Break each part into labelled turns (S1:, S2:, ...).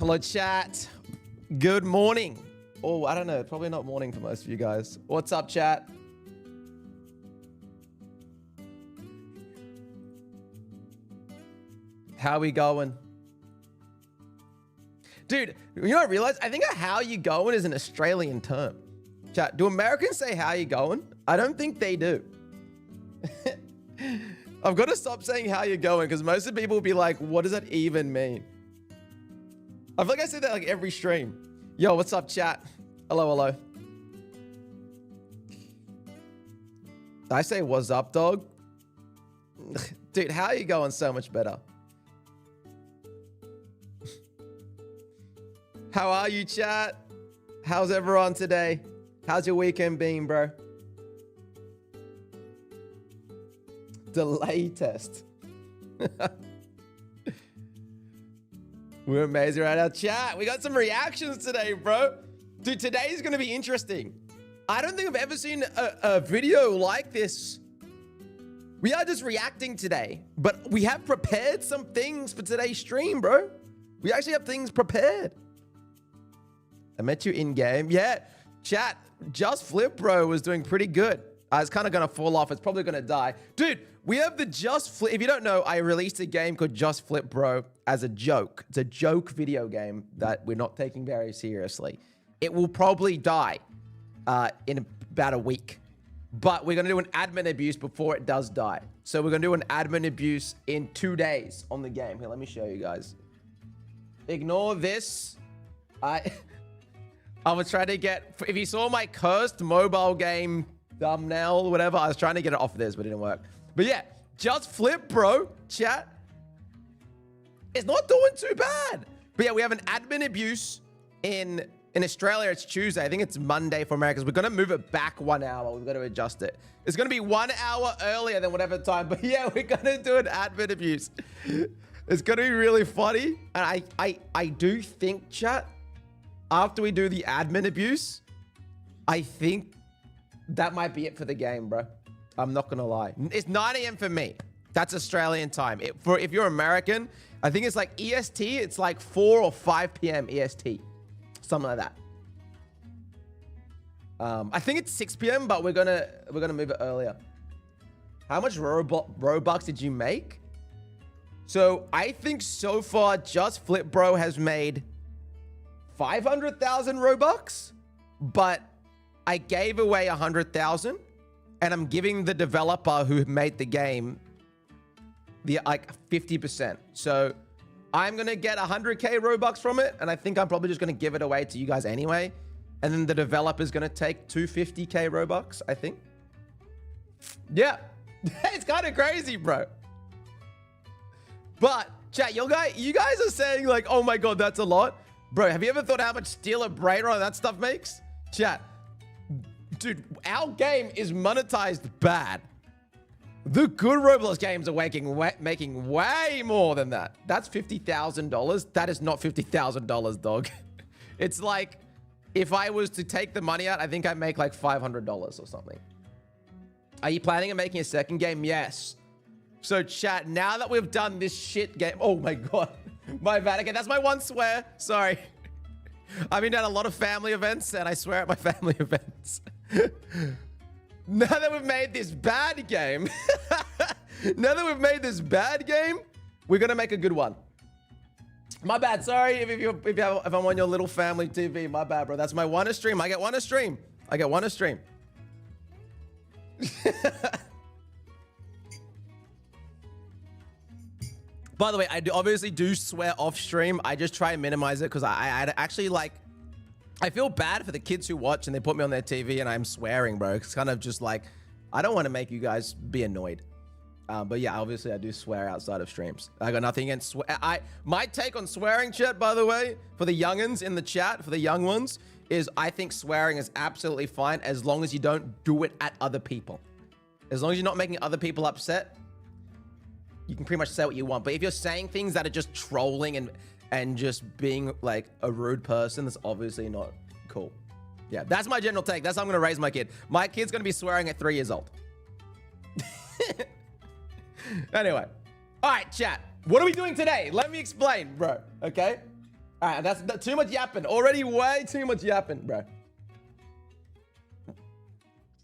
S1: Hello, chat. Good morning. Oh, I don't know. Probably not morning for most of you guys. What's up, chat? How we going? Dude, you know what I realized? I think how you going is an Australian term. Chat, do Americans say how you going? I don't think they do. I've got to stop saying how you going because most of the people will be like, what does that even mean? I feel like I say that like every stream. Yo, what's up, chat? Hello, hello. I say, what's up, dog? Dude, how you going so much better? How are you, chat? How's everyone today? How's your weekend been, bro? Delay test. We're amazing right now. Chat, we got some reactions today, bro. Dude, today's going to be interesting. I don't think I've ever seen a video like this. We are just reacting today, but we have prepared some things for today's stream, bro. We actually have things prepared. I met you in game. Yeah, chat, Just Flip Bro was doing pretty good. It's kind of going to fall off. It's probably going to die. Dude, we have the Just Flip. If you don't know, I released a game called Just Flip Bro as a joke. It's a joke video game that we're not taking very seriously. It will probably die in about a week. But we're going to do an admin abuse before it does die. So we're going to do an admin abuse in 2 days on the game. Here, let me show you guys. Ignore this. I was trying to get, if you saw my cursed mobile game thumbnail, whatever, I was trying to get it off of this, but it didn't work. But yeah, Just Flip, bro, chat. It's not doing too bad. But yeah, we have an admin abuse in Australia. It's Tuesday. I think it's Monday for Americans. We're going to move it back 1 hour. We've got to adjust it. It's going to be 1 hour earlier than whatever time. But yeah, we're going to do an admin abuse. It's going to be really funny. And I do think, chat, after we do the admin abuse, I think that might be it for the game, bro. I'm not going to lie. It's 9 a.m. for me. That's Australian time. If you're American, I think it's like EST. It's like 4 or 5 p.m. EST. Something like that. I think it's 6 p.m., but we're gonna move it earlier. How much Robux did you make? So I think so far, Just Flip Bro has made 500,000 Robux, but I gave away 100,000, and I'm giving the developer who made the game the like 50%. So I'm gonna get 100k Robux from it, and I think I'm probably just gonna give it away to you guys anyway. And then the developer's gonna take 250k Robux, I think. Yeah, it's kind of crazy, bro. But chat, you guys are saying like, oh my god, that's a lot. Bro, have you ever thought how much steel a brain rot that stuff makes? Chat, dude, our game is monetized bad. The good Roblox games are making way more than that. That's $50,000. That is not $50,000, dog. It's like, if I was to take the money out, I think I make like $500 or something. Are you planning on making a second game? Yes. So chat, now that we've done this shit game, oh my god. My bad. Okay, that's my one swear. Sorry. I've been at a lot of family events, and I swear at my family events. Now that we've made this bad game, we're gonna make a good one. My bad. Sorry if I'm on your little family TV. My bad, bro. That's my one a stream. I get one a stream. By the way, I obviously do swear off stream. I just try and minimize it because I actually like, I feel bad for the kids who watch and they put me on their TV and I'm swearing, bro. It's kind of just like, I don't want to make you guys be annoyed. But yeah, obviously I do swear outside of streams. I got nothing against swear. My take on swearing, chat, by the way, for the youngins in the chat, for the young ones, is I think swearing is absolutely fine as long as you don't do it at other people. As long as you're not making other people upset, you can pretty much say what you want. But if you're saying things that are just trolling and just being like a rude person, that's obviously not cool. Yeah, that's my general take. That's how I'm going to raise my kid. My kid's going to be swearing at 3 years old. Anyway. All right, chat. What are we doing today? Let me explain, bro. Okay? All right, that's too much yapping. Already way too much yapping, bro.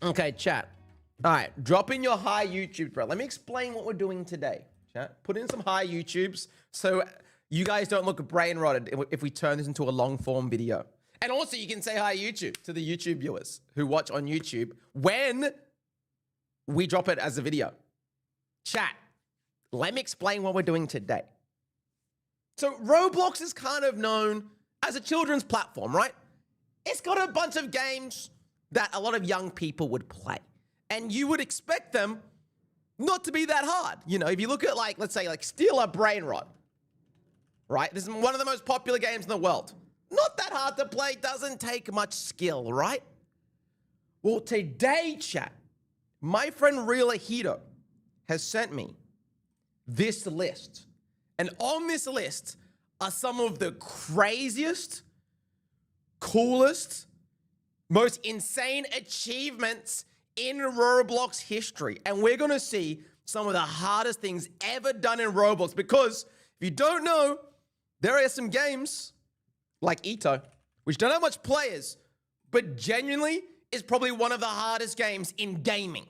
S1: Okay, chat. All right, drop in your high YouTube, bro. Let me explain what we're doing today. Chat, put in some high YouTubes so you guys don't look brain rotted if we turn this into a long form video. And also you can say hi YouTube to the YouTube viewers who watch on YouTube when we drop it as a video. Chat, let me explain what we're doing today. So Roblox is kind of known as a children's platform, right? It's got a bunch of games that a lot of young people would play. And you would expect them not to be that hard. You know, if you look at like, let's say like Steal a Brain Rot, right? This is one of the most popular games in the world. Not that hard to play, doesn't take much skill, right? Well, today, chat, my friend Real Hito has sent me this list. And on this list are some of the craziest, coolest, most insane achievements in Roblox history. And we're gonna see some of the hardest things ever done in Roblox, because if you don't know, there are some games like Ito, which don't have much players, but genuinely is probably one of the hardest games in gaming.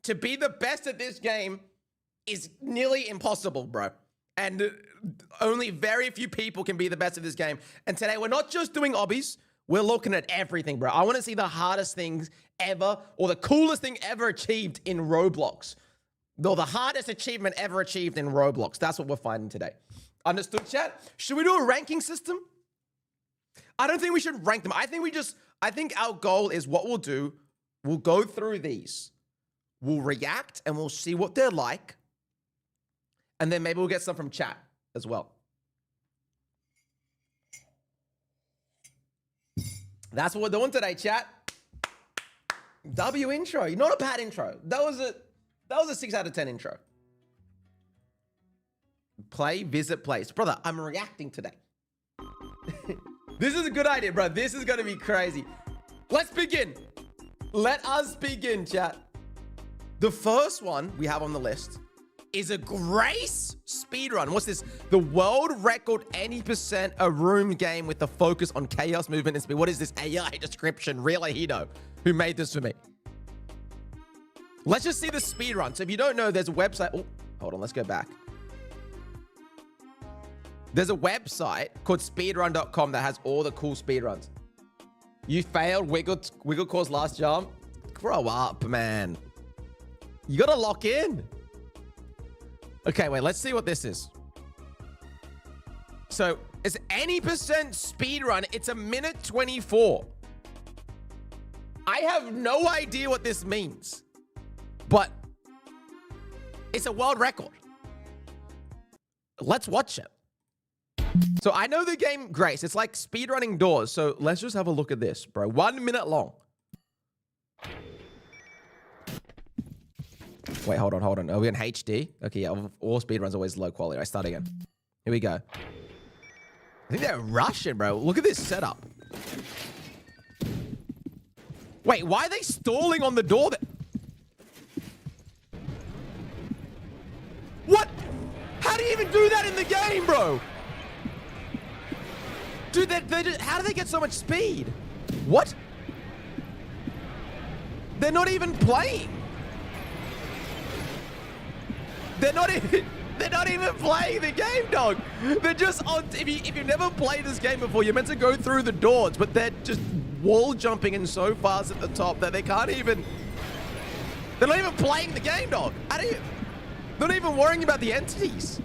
S1: To be the best at this game is nearly impossible, bro. And only very few people can be the best at this game. And today, we're not just doing obbies. We're looking at everything, bro. I want to see the hardest things ever, or the coolest thing ever achieved in Roblox. Or the hardest achievement ever achieved in Roblox. That's what we're finding today. Understood, chat? Should we do a ranking system? I don't think we should rank them. I think our goal is what we'll do. We'll go through these. We'll react and we'll see what they're like. And then maybe we'll get some from chat as well. That's what we're doing today, chat. W intro. Not a bad intro. That was a 6 out of 10 intro. Play, visit place. Brother, I'm reacting today. This is a good idea, bro. This is going to be crazy. Let's begin. Let us begin, chat. The first one we have on the list is a Grace speedrun. What's this? The world record 80% a room game with the focus on chaos, movement, and speed. What is this AI description? Real Hito, who made this for me. Let's just see the speedrun. So if you don't know, there's a website. Oh, hold on. Let's go back. There's a website called speedrun.com that has all the cool speedruns. You failed wiggle course last jump. Grow up, man. You got to lock in. Okay, wait, let's see what this is. So it's 80% speed run. It's a minute 24. I have no idea what this means, but it's a world record. Let's watch it. So I know the game Grace. It's like speedrunning doors. So let's just have a look at this, bro. 1 minute long. Wait, hold on. Are we in HD? Okay, yeah, all speedruns always low quality. I start again. Here we go. I think they're rushing, bro. Look at this setup. Wait, why are they stalling on the door? What? How do you even do that in the game, bro? Dude, how do they get so much speed? What? They're not even playing. They're not even playing the game, dog. They're just on. If you've never played this game before, you're meant to go through the doors, but they're just wall jumping and so fast at the top that they can't even. They're not even playing the game, dog. They're not even worrying about the entities.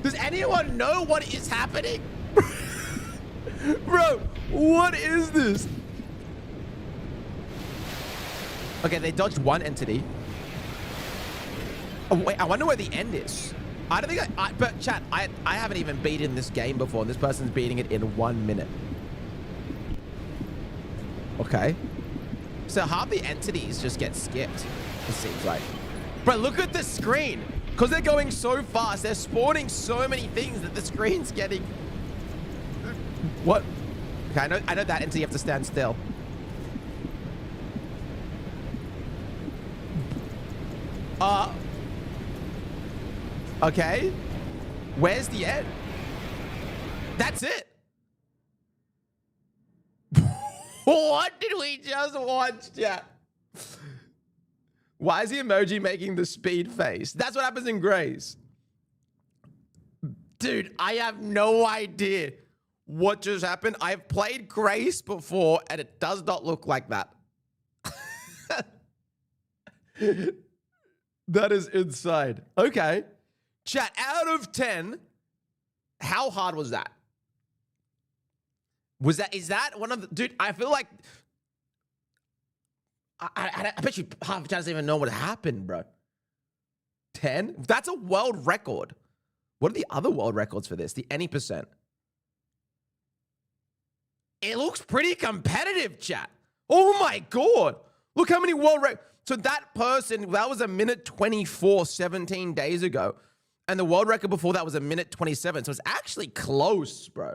S1: Does anyone know what is happening? Bro, what is this? Okay, they dodged one entity. Oh, wait, I wonder where the end is. I don't think but chat, I haven't even beaten this game before. This person's beating it in 1 minute. Okay. So half the entities just get skipped, it seems like. Bro, look at the screen. Because they're going so fast, they're spawning so many things that the screen's getting... What? Okay, I know that entity you have to stand still. Okay. Where's the end? That's it. What did we just watch, chat? Why is the emoji making the speed face? That's what happens in Grace. Dude, I have no idea what just happened. I've played Grace before, and it does not look like that. That is insane. Okay. Chat, out of 10, how hard was that? Is that one of the, dude, I feel like, I bet you half the chat doesn't even know what happened, bro. 10? That's a world record. What are the other world records for this? The any percent. It looks pretty competitive, chat. Oh my God. Look how many world records. So that person, that was a minute 24, 17 days ago. And the world record before that was a minute 27. So it's actually close, bro.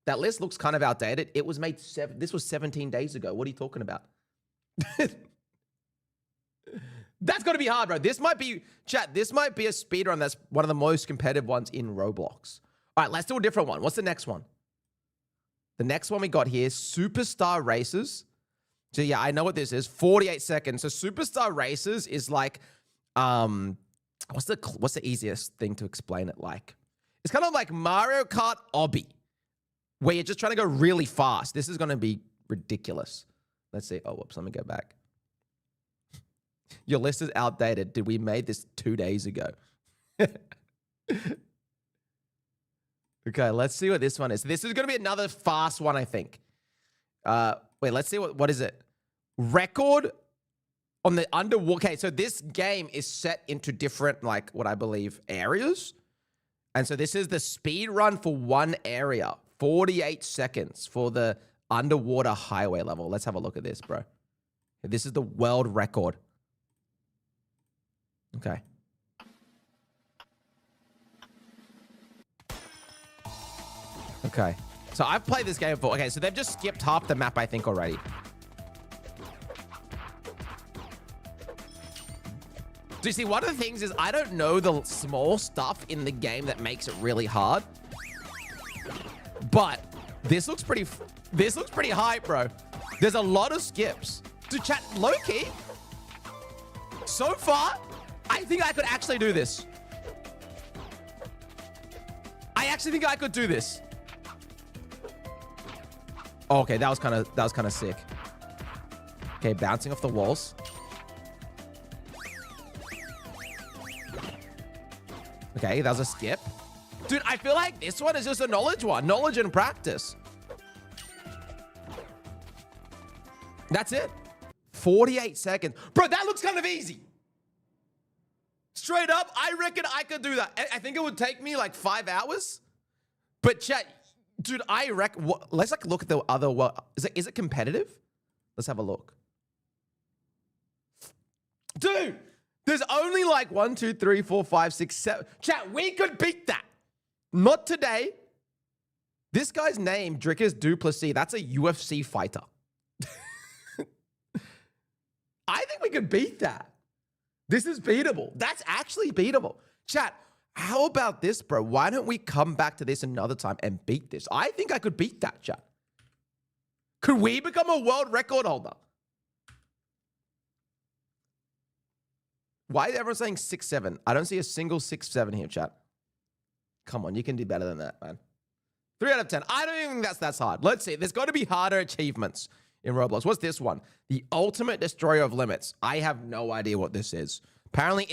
S1: That list looks kind of outdated. It was made, this was 17 days ago. What are you talking about? That's got to be hard, bro. This might be, chat, this might be a speedrun that's one of the most competitive ones in Roblox. All right, let's do a different one. What's the next one? The next one we got here, Superstar Races. So yeah, I know what this is. 48 seconds. So Superstar Races is like, what's the easiest thing to explain it like? It's kind of like Mario Kart Obby, where you're just trying to go really fast. This is going to be ridiculous. Let's see. Oh, whoops. Let me go back. Your list is outdated. Did we made this 2 days ago? Okay, let's see what this one is. This is going to be another fast one, I think. Wait, let's see what is it? Record on the underwater. Okay, so this game is set into different, like, what I believe, areas. And so this is the speed run for one area. 48 seconds for the underwater highway level. Let's have a look at this, bro. This is the world record. Okay. Okay. So I've played this game before. Okay, so they've just skipped half the map, I think, already. Do you see, one of the things is I don't know the small stuff in the game that makes it really hard. But this looks pretty hype, bro. There's a lot of skips. Dude, chat, low-key, so far, I think I could actually do this. I actually think I could do this. Oh, okay, that was kind of sick. Okay, bouncing off the walls. Okay, that was a skip. Dude, I feel like this one is just a knowledge one. Knowledge and practice. That's it. 48 seconds. Bro, that looks kind of easy. Straight up, I reckon I could do that. I think it would take me like 5 hours. But chat, dude, I reckon... Let's like look at the other... Is it competitive? Let's have a look. Dude, there's only like 1, 2, 3, 4, 5, 6, 7... Chat, we could beat that. Not today. This guy's name, Drickus Duplessis, that's a UFC fighter. I think we could beat that. This is beatable. That's actually beatable. Chat, how about this, bro? Why don't we come back to this another time and beat this? I think I could beat that, chat. Could we become a world record holder? Why is everyone saying 6-7? I don't see a single 6-7 here, chat. Come on, you can do better than that, man. 3 out of 10. I don't even think that's hard. Let's see. There's got to be harder achievements in Roblox. What's this one? The ultimate destroyer of limits. I have no idea what this is. Apparently,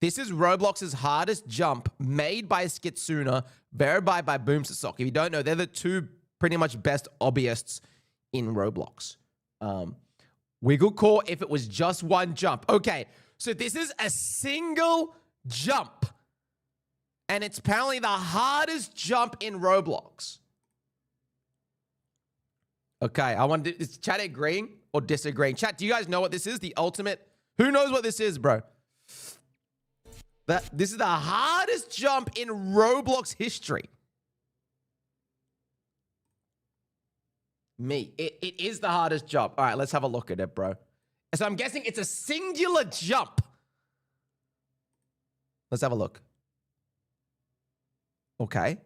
S1: this is Roblox's hardest jump made by Skitsuna, verified by Boomssock. If you don't know, they're the two pretty much best hobbyists in Roblox. Wiggle core if it was just one jump. Okay, so this is a single jump. And it's apparently the hardest jump in Roblox. Okay, I want to... Is chat agreeing or disagreeing? Chat, do you guys know what this is? The ultimate... Who knows what this is, bro? This is the hardest jump in Roblox history. Me. It is the hardest jump. All right, let's have a look at it, bro. So I'm guessing it's a singular jump. Let's have a look. Okay.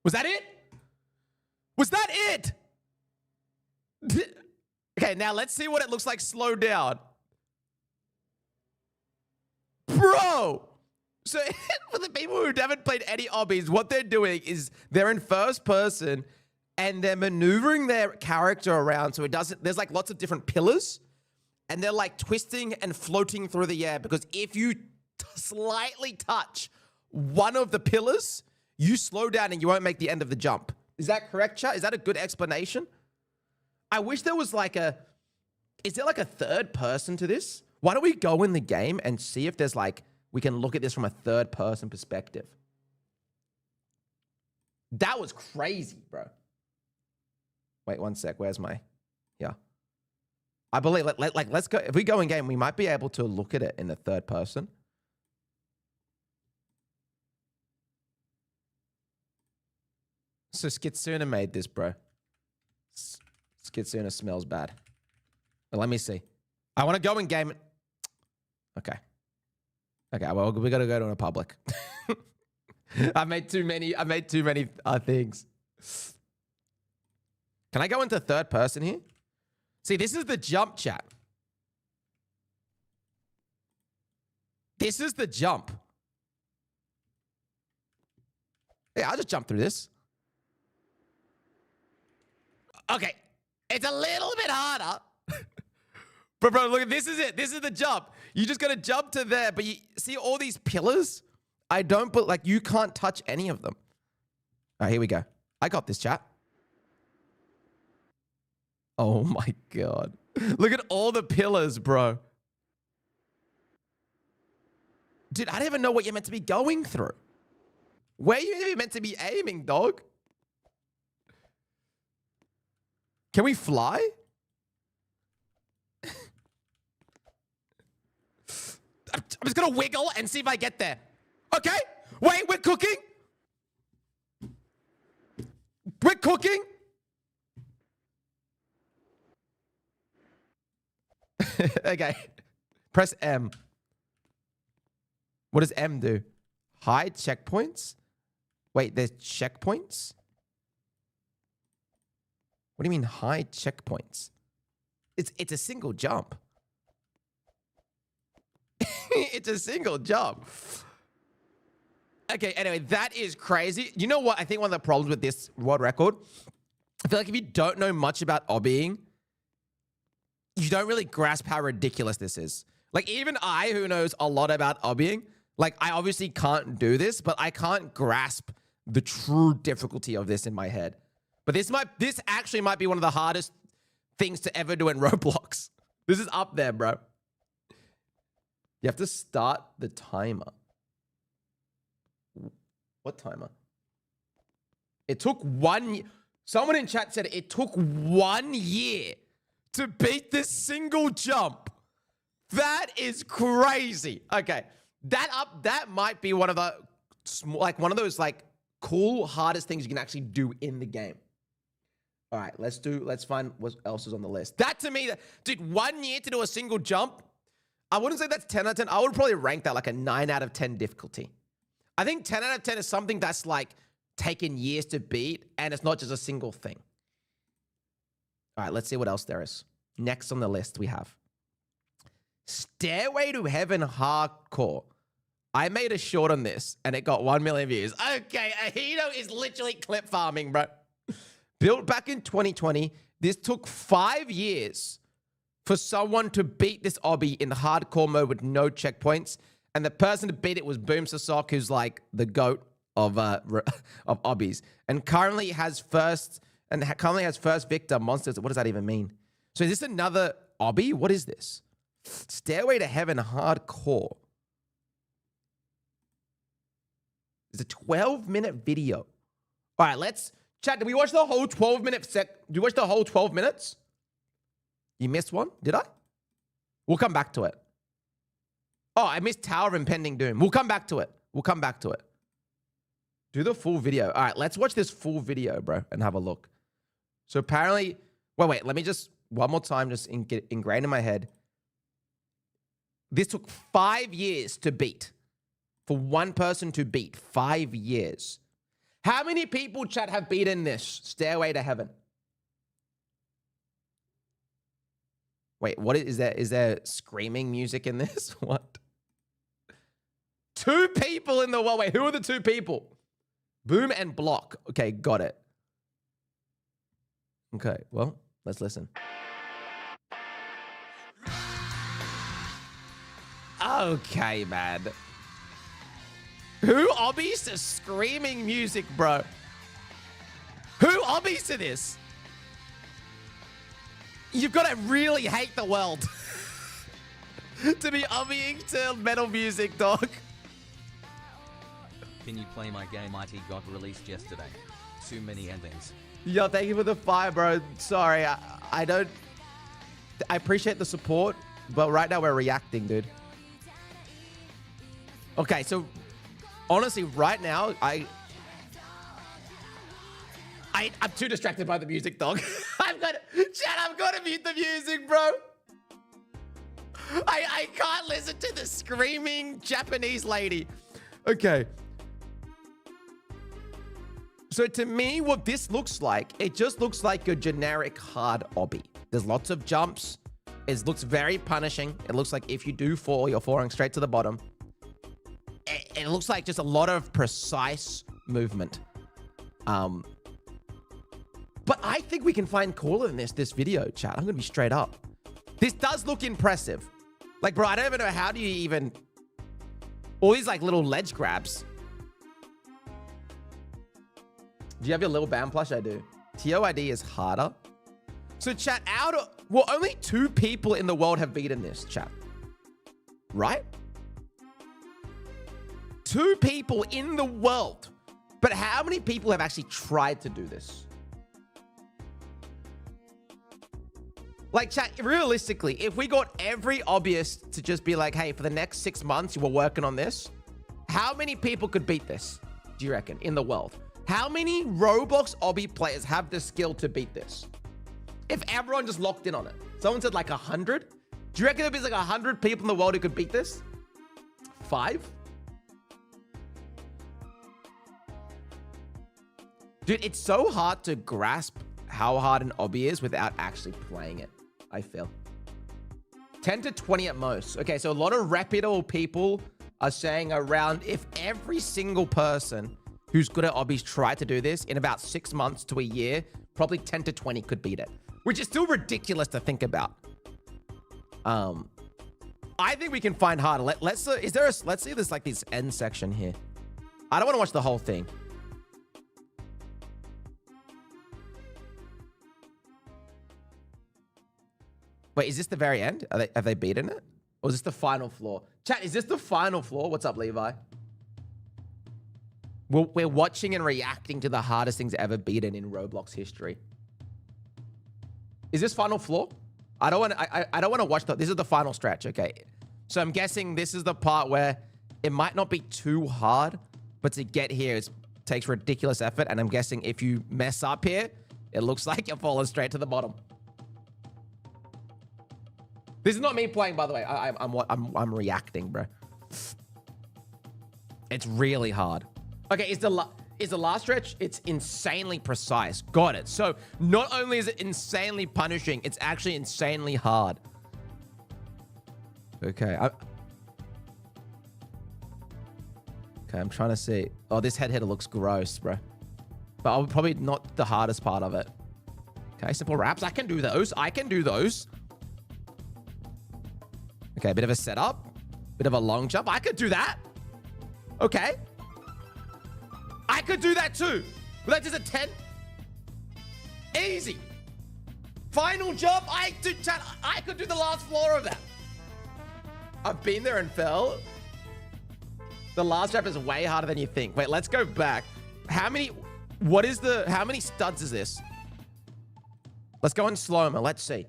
S1: Was that it? Was that it? Okay, now let's see what it looks like slowed down. Bro! So for the people who haven't played any obbies, what they're doing is they're in first person and they're maneuvering their character around so it doesn't, there's like lots of different pillars and they're like twisting and floating through the air because if you slightly touch one of the pillars, you slow down and you won't make the end of the jump. Is that correct, chat? Is that a good explanation? I wish there was like a, is there like a third person to this? Why don't we go in the game and see if there's like, we can look at this from a third person perspective. That was crazy, bro. Wait 1 sec. Where's my, yeah. I believe, let's go. If we go in game, we might be able to look at it in the third person. So Skitsuna made this, bro. Skitsuna smells bad. But let me see. I want to go in game. Okay. Okay, well, we got to go to a public. I made too many things. Can I go into third person here? See, this is the jump, chat. This is the jump. Yeah, I'll just jump through this. Okay, it's a little bit harder. But bro, look, this is it. This is the jump. You just got to jump to there, but you see all these pillars? I don't, but like you can't touch any of them. All right, here we go. I got this, chat. Oh my God. Look at all the pillars, bro. Dude, I don't even know what you're meant to be going through. Where are you meant to be aiming, dog? Can we fly? I'm just gonna wiggle and see if I get there. Okay, wait, we're cooking. We're cooking. Okay, press M. What does M do? Hide checkpoints? Wait, there's checkpoints? What do you mean hide checkpoints? It's a single jump. It's a single jump. Okay, anyway, that is crazy. You know what? I think one of the problems with this world record, I feel like if you don't know much about obbying, you don't really grasp how ridiculous this is. Like, even I, who knows a lot about obbying, like, I obviously can't do this, but I can't grasp the true difficulty of this in my head. But this actually might be one of the hardest things to ever do in Roblox. This is up there, bro. You have to start the timer. What timer? It took 1 year. Someone in chat said it took 1 year to beat this single jump. That is crazy. Okay. That might be one of the, like, one of those, like, cool, hardest things you can actually do in the game. All right, let's find what else is on the list. That to me, dude, 1 year to do a single jump, I wouldn't say that's 10 out of 10. I would probably rank that like a 9 out of 10 difficulty. I think 10 out of 10 is something that's like taken years to beat, and it's not just a single thing. All right, let's see what else there is. Next on the list we have Stairway to Heaven Hardcore. I made a short on this, and it got 1 million views. Okay, Ahito is literally clip farming, bro. Built back in 2020, this took 5 years for someone to beat this obby in hardcore mode with no checkpoints. And the person to beat it was Boom Sasok, who's like the GOAT of obbies. And currently has first victor monsters. What does that even mean? So is this another obby? What is this? Stairway to Heaven Hardcore. It's a 12-minute video. All right, let's chat. Did we watch the whole 12-minute Did you watch the whole 12 minutes? You missed one? Did I? We'll come back to it. Oh, I missed Tower of Impending Doom. We'll come back to it. We'll come back to it. Do the full video. All right, let's watch this full video, bro, and have a look. So apparently, wait. Let me just, one more time, just get ingrained in my head. This took 5 years to beat. For one person to beat. 5 years. How many people, chat, have beaten this Stairway to Heaven? Wait, what is there? Is there screaming music in this? What? 2 people in the world. Wait, who are the 2 people? Boom and Block. Okay, got it. Okay, well, let's listen. Okay, man. Who obbies to screaming music, bro? Who obbies to this? You've got to really hate the world to be obbying to metal music, dog.
S2: Can you play my game? IT got released yesterday. Too many endings.
S1: Yo, thank you for the fire, bro. Sorry, I don't... I appreciate the support, but right now we're reacting, dude. Okay, so honestly, right now, I'm too distracted by the music, dog. I've got to mute the music, bro. I can't listen to the screaming Japanese lady. Okay. So to me, what this looks like, it just looks like a generic hard obby. There's lots of jumps. It looks very punishing. It looks like if you do fall, you're falling straight to the bottom. It looks like just a lot of precise movement. But I think we can find cooler than this video, chat. I'm going to be straight up. This does look impressive. Like, bro, I don't even know how do you even... All these, like, little ledge grabs. Do you have your little band plush? I do. TOID is harder. So, chat, well, only 2 people in the world have beaten this, chat. Right? 2 people in the world. But how many people have actually tried to do this? Like, chat, realistically, if we got every obbyist to just be like, hey, for the next 6 months, you were working on this, how many people could beat this, do you reckon, in the world? How many Roblox obby players have the skill to beat this? If everyone just locked in on it. Someone said like 100. Do you reckon there'd be like 100 people in the world who could beat this? 5? Dude, it's so hard to grasp how hard an obby is without actually playing it, I feel. 10 to 20 at most. Okay, so a lot of reputable people are saying around if every single person who's good at obbies tried to do this in about 6 months to a year, probably 10 to 20 could beat it, which is still ridiculous to think about. I think we can find harder. Let's see this like this end section here. I don't want to watch the whole thing. Wait, is this the very end? Have they beaten it? Or is this the final floor? Chat, is this the final floor? What's up, Levi? We're watching and reacting to the hardest things ever beaten in Roblox history. Is this final floor? I don't want to watch this is the final stretch, okay? So I'm guessing this is the part where it might not be too hard, but to get here it takes ridiculous effort. And I'm guessing if you mess up here, it looks like you're falling straight to the bottom. This is not me playing, by the way. I'm reacting, bro. It's really hard. Okay, is the last stretch? It's insanely precise. Got it. So not only is it insanely punishing, it's actually insanely hard. Okay. I'm trying to see. Oh, this head hitter looks gross, bro. But I'll probably not the hardest part of it. Okay, simple wraps. I can do those. I can do those. Okay, a bit of a setup. Bit of a long jump. I could do that. Okay. I could do that too. Well, that's just a 10. Easy. Final jump. I could do the last floor of that. I've been there and fell. The last jump is way harder than you think. Wait, let's go back. How many studs is this? Let's go in slow-mo. Let's see.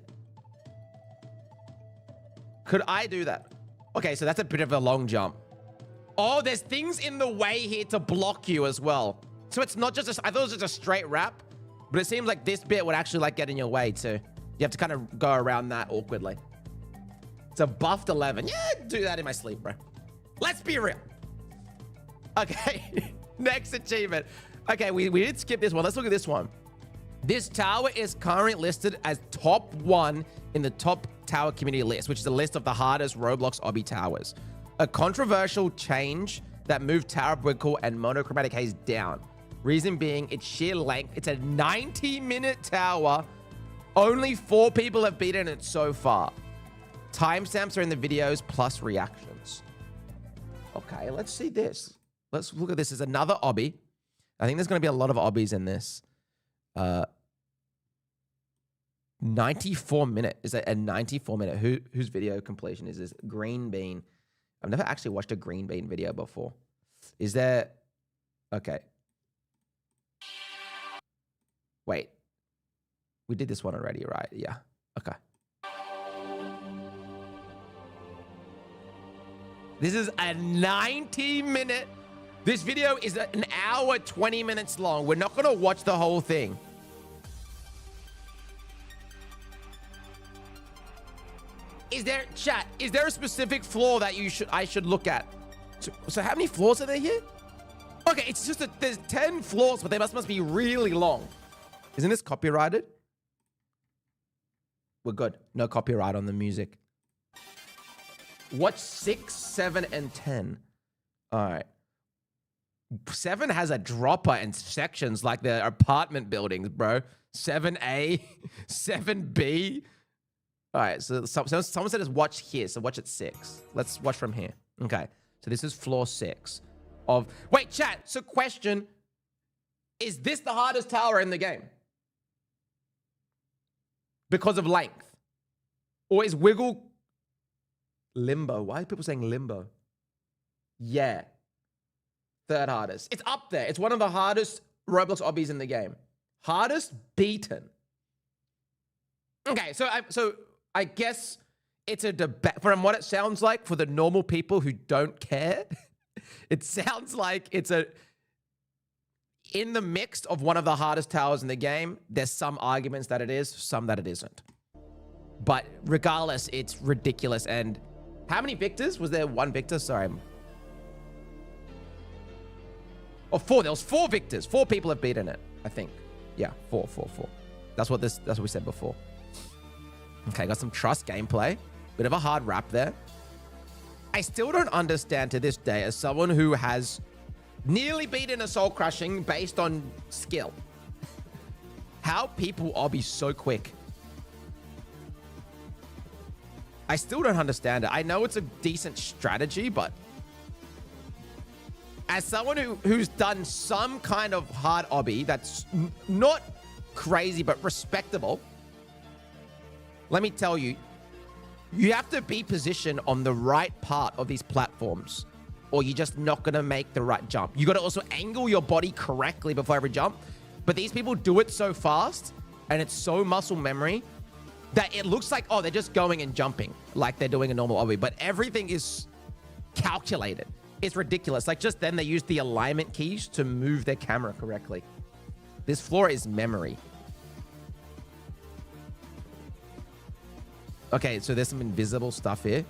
S1: Could I do that? Okay, so that's a bit of a long jump. Oh, there's things in the way here to block you as well. So it's not just I thought it was just a straight wrap, but it seems like this bit would actually like get in your way too. You have to kind of go around that awkwardly. It's a buffed 11. Yeah, I'd do that in my sleep, bro. Let's be real. Okay, next achievement. Okay, we did skip this one. Let's look at this one. This tower is currently listed as top 1 in the top tower community list, which is a list of the hardest Roblox obby towers. A controversial change that moved tower vertical and monochromatic haze down. Reason being its sheer length. It's a 90-minute tower. Only 4 people have beaten it so far. Timestamps are in the videos plus reactions. Okay, let's see this. Let's look at this as another obby. I think there's going to be a lot of obbies in this. 94 minute. Is it a 94 minute? Whose video completion is this? Green Bean. I've never actually watched a Green Bean video before. Is there... Okay. Wait. We did this one already, right? Yeah. Okay. This is a 90-minute... This video is an hour, 20 minutes long. We're not going to watch the whole thing. Is there, chat, is there a specific floor that I should look at? So how many floors are there here? Okay, it's just that there's 10 floors, but they must be really long. Isn't this copyrighted? We're good. No copyright on the music. Watch 6, 7, and 10. All right. 7 has a dropper and sections like the apartment buildings, bro. 7A, 7B. All right, so someone said just watch here, so watch at 6. Let's watch from here. Okay, so this is floor 6 of... Wait, chat, so question. Is this the hardest tower in the game? Because of length? Or is Wiggle... Limbo? Why are people saying limbo? Yeah. 3rd hardest. It's up there. It's one of the hardest Roblox obbies in the game. Hardest beaten. Okay, so I guess it's a debate. From what it sounds like for the normal people who don't care, it sounds like it's in the mix of one of the hardest towers in the game. There's some arguments that it is, some that it isn't. But regardless, it's ridiculous. And how many victors? Was there 1 victor? Sorry. Or 4. There was 4 victors. 4 people have beaten it, I think. Yeah, 4. That's what we said before. Okay, got some trust gameplay. Bit of a hard rap there. I still don't understand to this day, as someone who has nearly beaten a soul crushing based on skill, how people obby so quick. I still don't understand it. I know it's a decent strategy, but as someone who's done some kind of hard obby that's not crazy but respectable, let me tell you, you have to be positioned on the right part of these platforms, or you're just not going to make the right jump. You got to also angle your body correctly before every jump. But these people do it so fast, and it's so muscle memory, that it looks like, oh, they're just going and jumping like they're doing a normal obby. But everything is calculated. It's ridiculous. Like, just then they use the alignment keys to move their camera correctly. This floor is memory. Okay, so there's some invisible stuff here.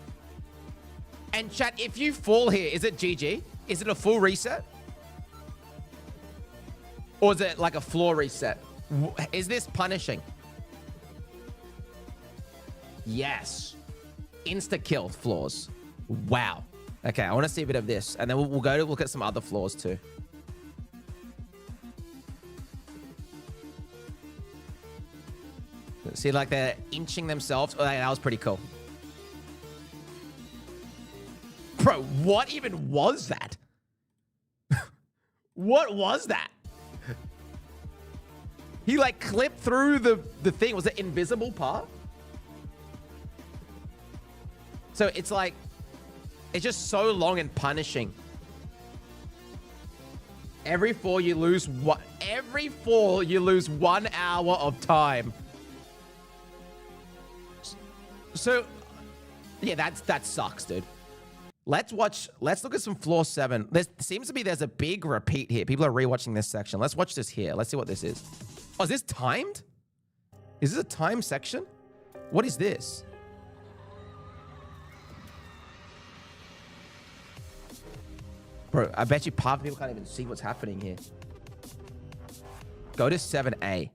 S1: And chat, if you fall here, is it GG? Is it a full reset? Or is it like a floor reset? Is this punishing? Yes. Insta-kill floors. Wow. Okay, I want to see a bit of this. And then we'll go to look at some other floors too. See, like they're inching themselves. Oh, that was pretty cool. Bro, what even was that? What was that? He like clipped through the thing. Was it invisible part? So it's like, it's just so long and punishing. Every fall you lose 1 hour of time. So yeah, that sucks, dude. Let's look at some floor 7. There seems to be there's a big repeat here. People are rewatching this section. Let's watch this here. Let's see what this is. Oh, is this timed? Is this a time section? What is this? Bro, I bet you part of people can't even see what's happening here. Go to 7A.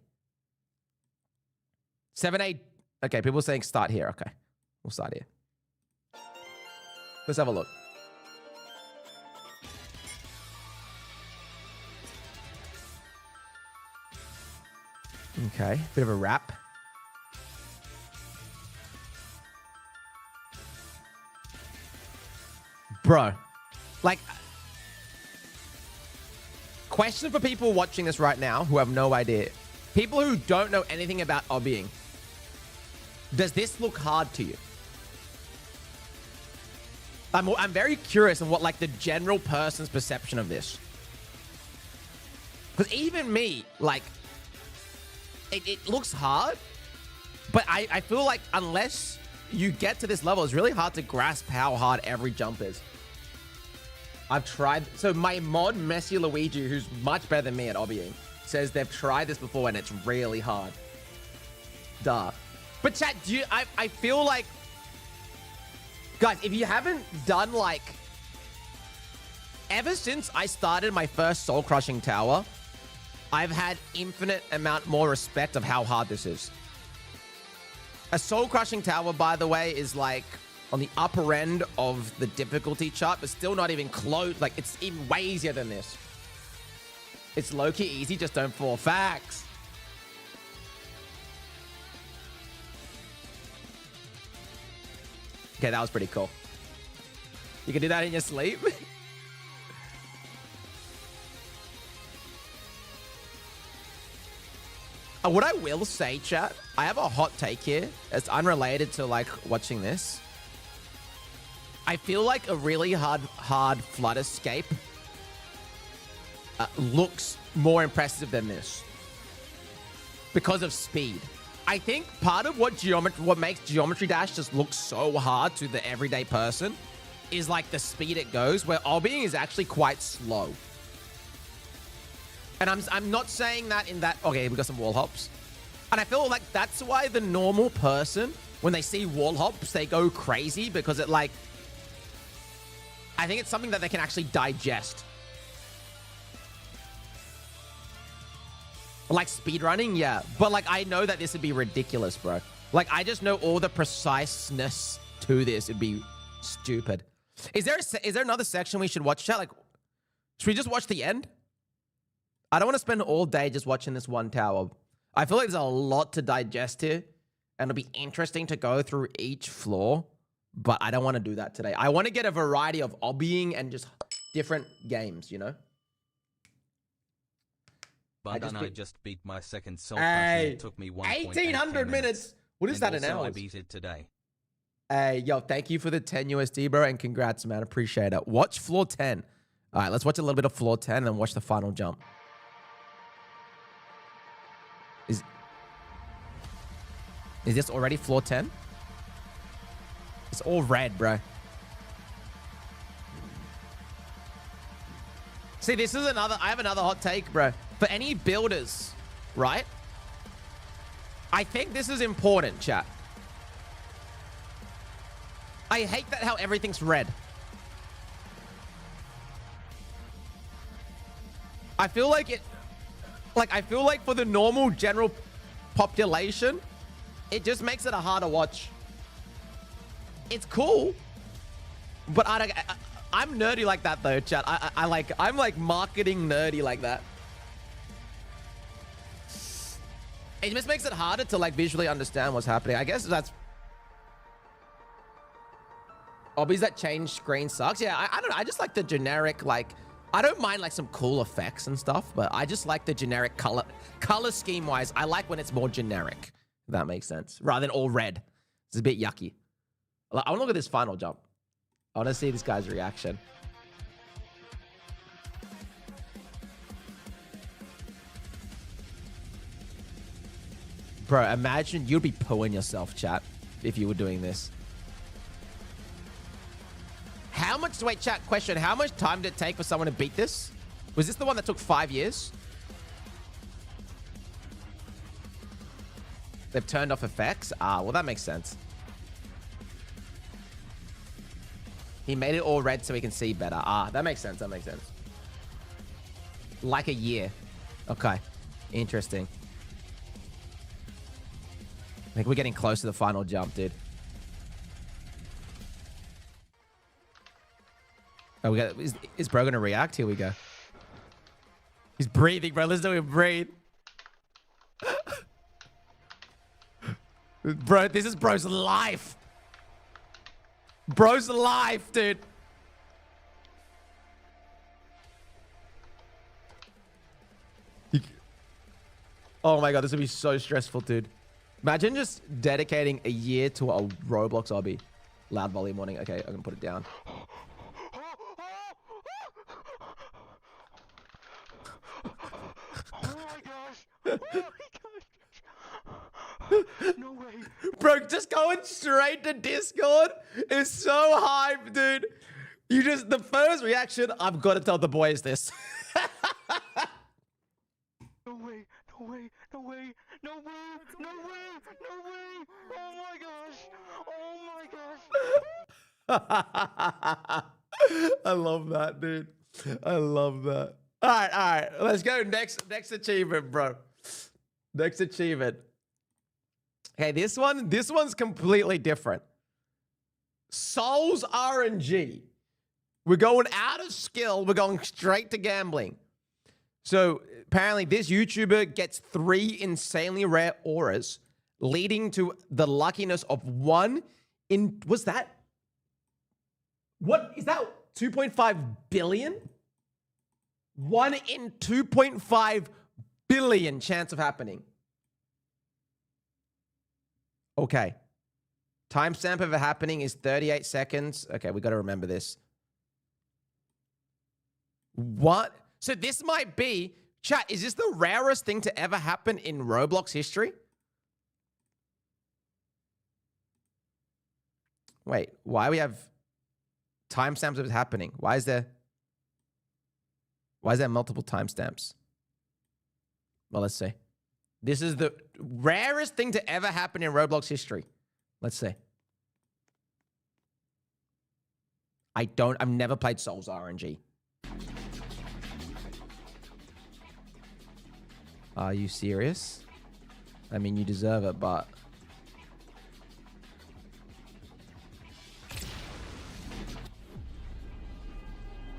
S1: 7A. Okay, people are saying start here. Okay, we'll start here. Let's have a look. Okay, bit of a wrap. Bro, like, question for people watching this right now who have no idea. People who don't know anything about obbying. Does this look hard to you? I'm very curious on what, like, the general person's perception of this. Because even me, like, it looks hard, but I feel like unless you get to this level, it's really hard to grasp how hard every jump is. I've tried. So my mod, Messi Luigi, who's much better than me at obbying, says they've tried this before and it's really hard. Duh. But chat, I feel like, guys, if you haven't done, like, ever since I started my first soul crushing tower, I've had infinite amount more respect of how hard this is. A soul crushing tower, by the way, is like on the upper end of the difficulty chart, but still not even close. Like, it's even way easier than this. It's low-key easy, just don't fall. Facts. Okay, that was pretty cool. You can do that in your sleep? What I will say, chat, I have a hot take here. It's unrelated to, like, watching this. I feel like a really hard flood escape looks more impressive than this because of speed. I think part of what makes Geometry Dash just look so hard to the everyday person is, like, the speed it goes, where obbying is actually quite slow. And I'm not saying that in that... Okay, we got some wall hops. And I feel like that's why the normal person, when they see wall hops, they go crazy, because it, like... I think it's something that they can actually digest. Like speedrunning, yeah. But, like, I know that this would be ridiculous, bro. Like, I just know all the preciseness to this would be stupid. Is there another section we should watch, chat? Like, should we just watch the end? I don't want to spend all day just watching this one tower. I feel like there's a lot to digest here, and it'll be interesting to go through each floor, but I don't want to do that today. I want to get a variety of obbying and just different games, you know?
S2: Bundun, I just beat my second soul
S1: hey,
S2: it took me
S1: 1,800 minutes. What is that in hours?
S2: I beat it today.
S1: Hey, yo, thank you for the 10 USD, bro, and congrats, man. Appreciate it. Watch floor 10. All right, let's watch a little bit of floor 10 and then watch the final jump. Is this already floor 10? It's all red, bro. See, this is I have another hot take, bro. For any builders, right? I think this is important, chat. I hate that how everything's red. I feel like it... Like, I feel like for the normal general population, it just makes it a harder watch. It's cool, but I'm nerdy like that though, chat. I'm like marketing nerdy like that. It just makes it harder to, like, visually understand what's happening. I guess that's... Obbies that change screen sucks. Yeah, I don't know. I just like the generic, like... I don't mind, like, some cool effects and stuff, but I just like the generic color scheme-wise. I like when it's more generic, if that makes sense, rather than all red. It's a bit yucky. I want to look at this final jump. I want to see this guy's reaction. Bro, imagine you'd be pooing yourself, chat, if you were doing this. How much... Wait, chat, question. How much time did it take for someone to beat this? Was this the one that took 5 years? They've turned off effects? Ah, well, that makes sense. He made it all red so he can see better. Ah, that makes sense. That makes sense. Like a year. Okay. Interesting. I think we're getting close to the final jump, dude. Oh, we got. Is bro gonna react? Here we go. He's breathing, bro. Listen to him breathe. Bro, this is bro's life. Bro's life, dude. Oh my god, this would be so stressful, dude. Imagine just dedicating a year to a Roblox obby. Loud volume warning. Okay, I can put it down.
S3: Oh my gosh! Oh my gosh! No way!
S1: Bro, just going straight to Discord is so hype, dude. You just, the first reaction, I've got to tell the boys this.
S3: No way! No way! No way! No way! No way! No way! Oh my gosh! Oh my gosh!
S1: I love that, dude. I love that. All right. Let's go. Next achievement, bro. Next achievement. Okay, this one's completely different. Souls RNG. We're going out of skill. We're going straight to gambling. So apparently this YouTuber gets 3 insanely rare auras, leading to the luckiness of 1 in, what's that? What is that? 2.5 billion? 1 in 2.5 billion chance of happening. Okay. Timestamp of it happening is 38 seconds. Okay, we got to remember this. What? So this might be, chat, is this the rarest thing to ever happen in Roblox history? Wait, why we have timestamps of it happening? Why is there multiple timestamps? Well, let's see. This is the rarest thing to ever happen in Roblox history. Let's see. I've never played Souls RNG. Are you serious? I mean, you deserve it, but...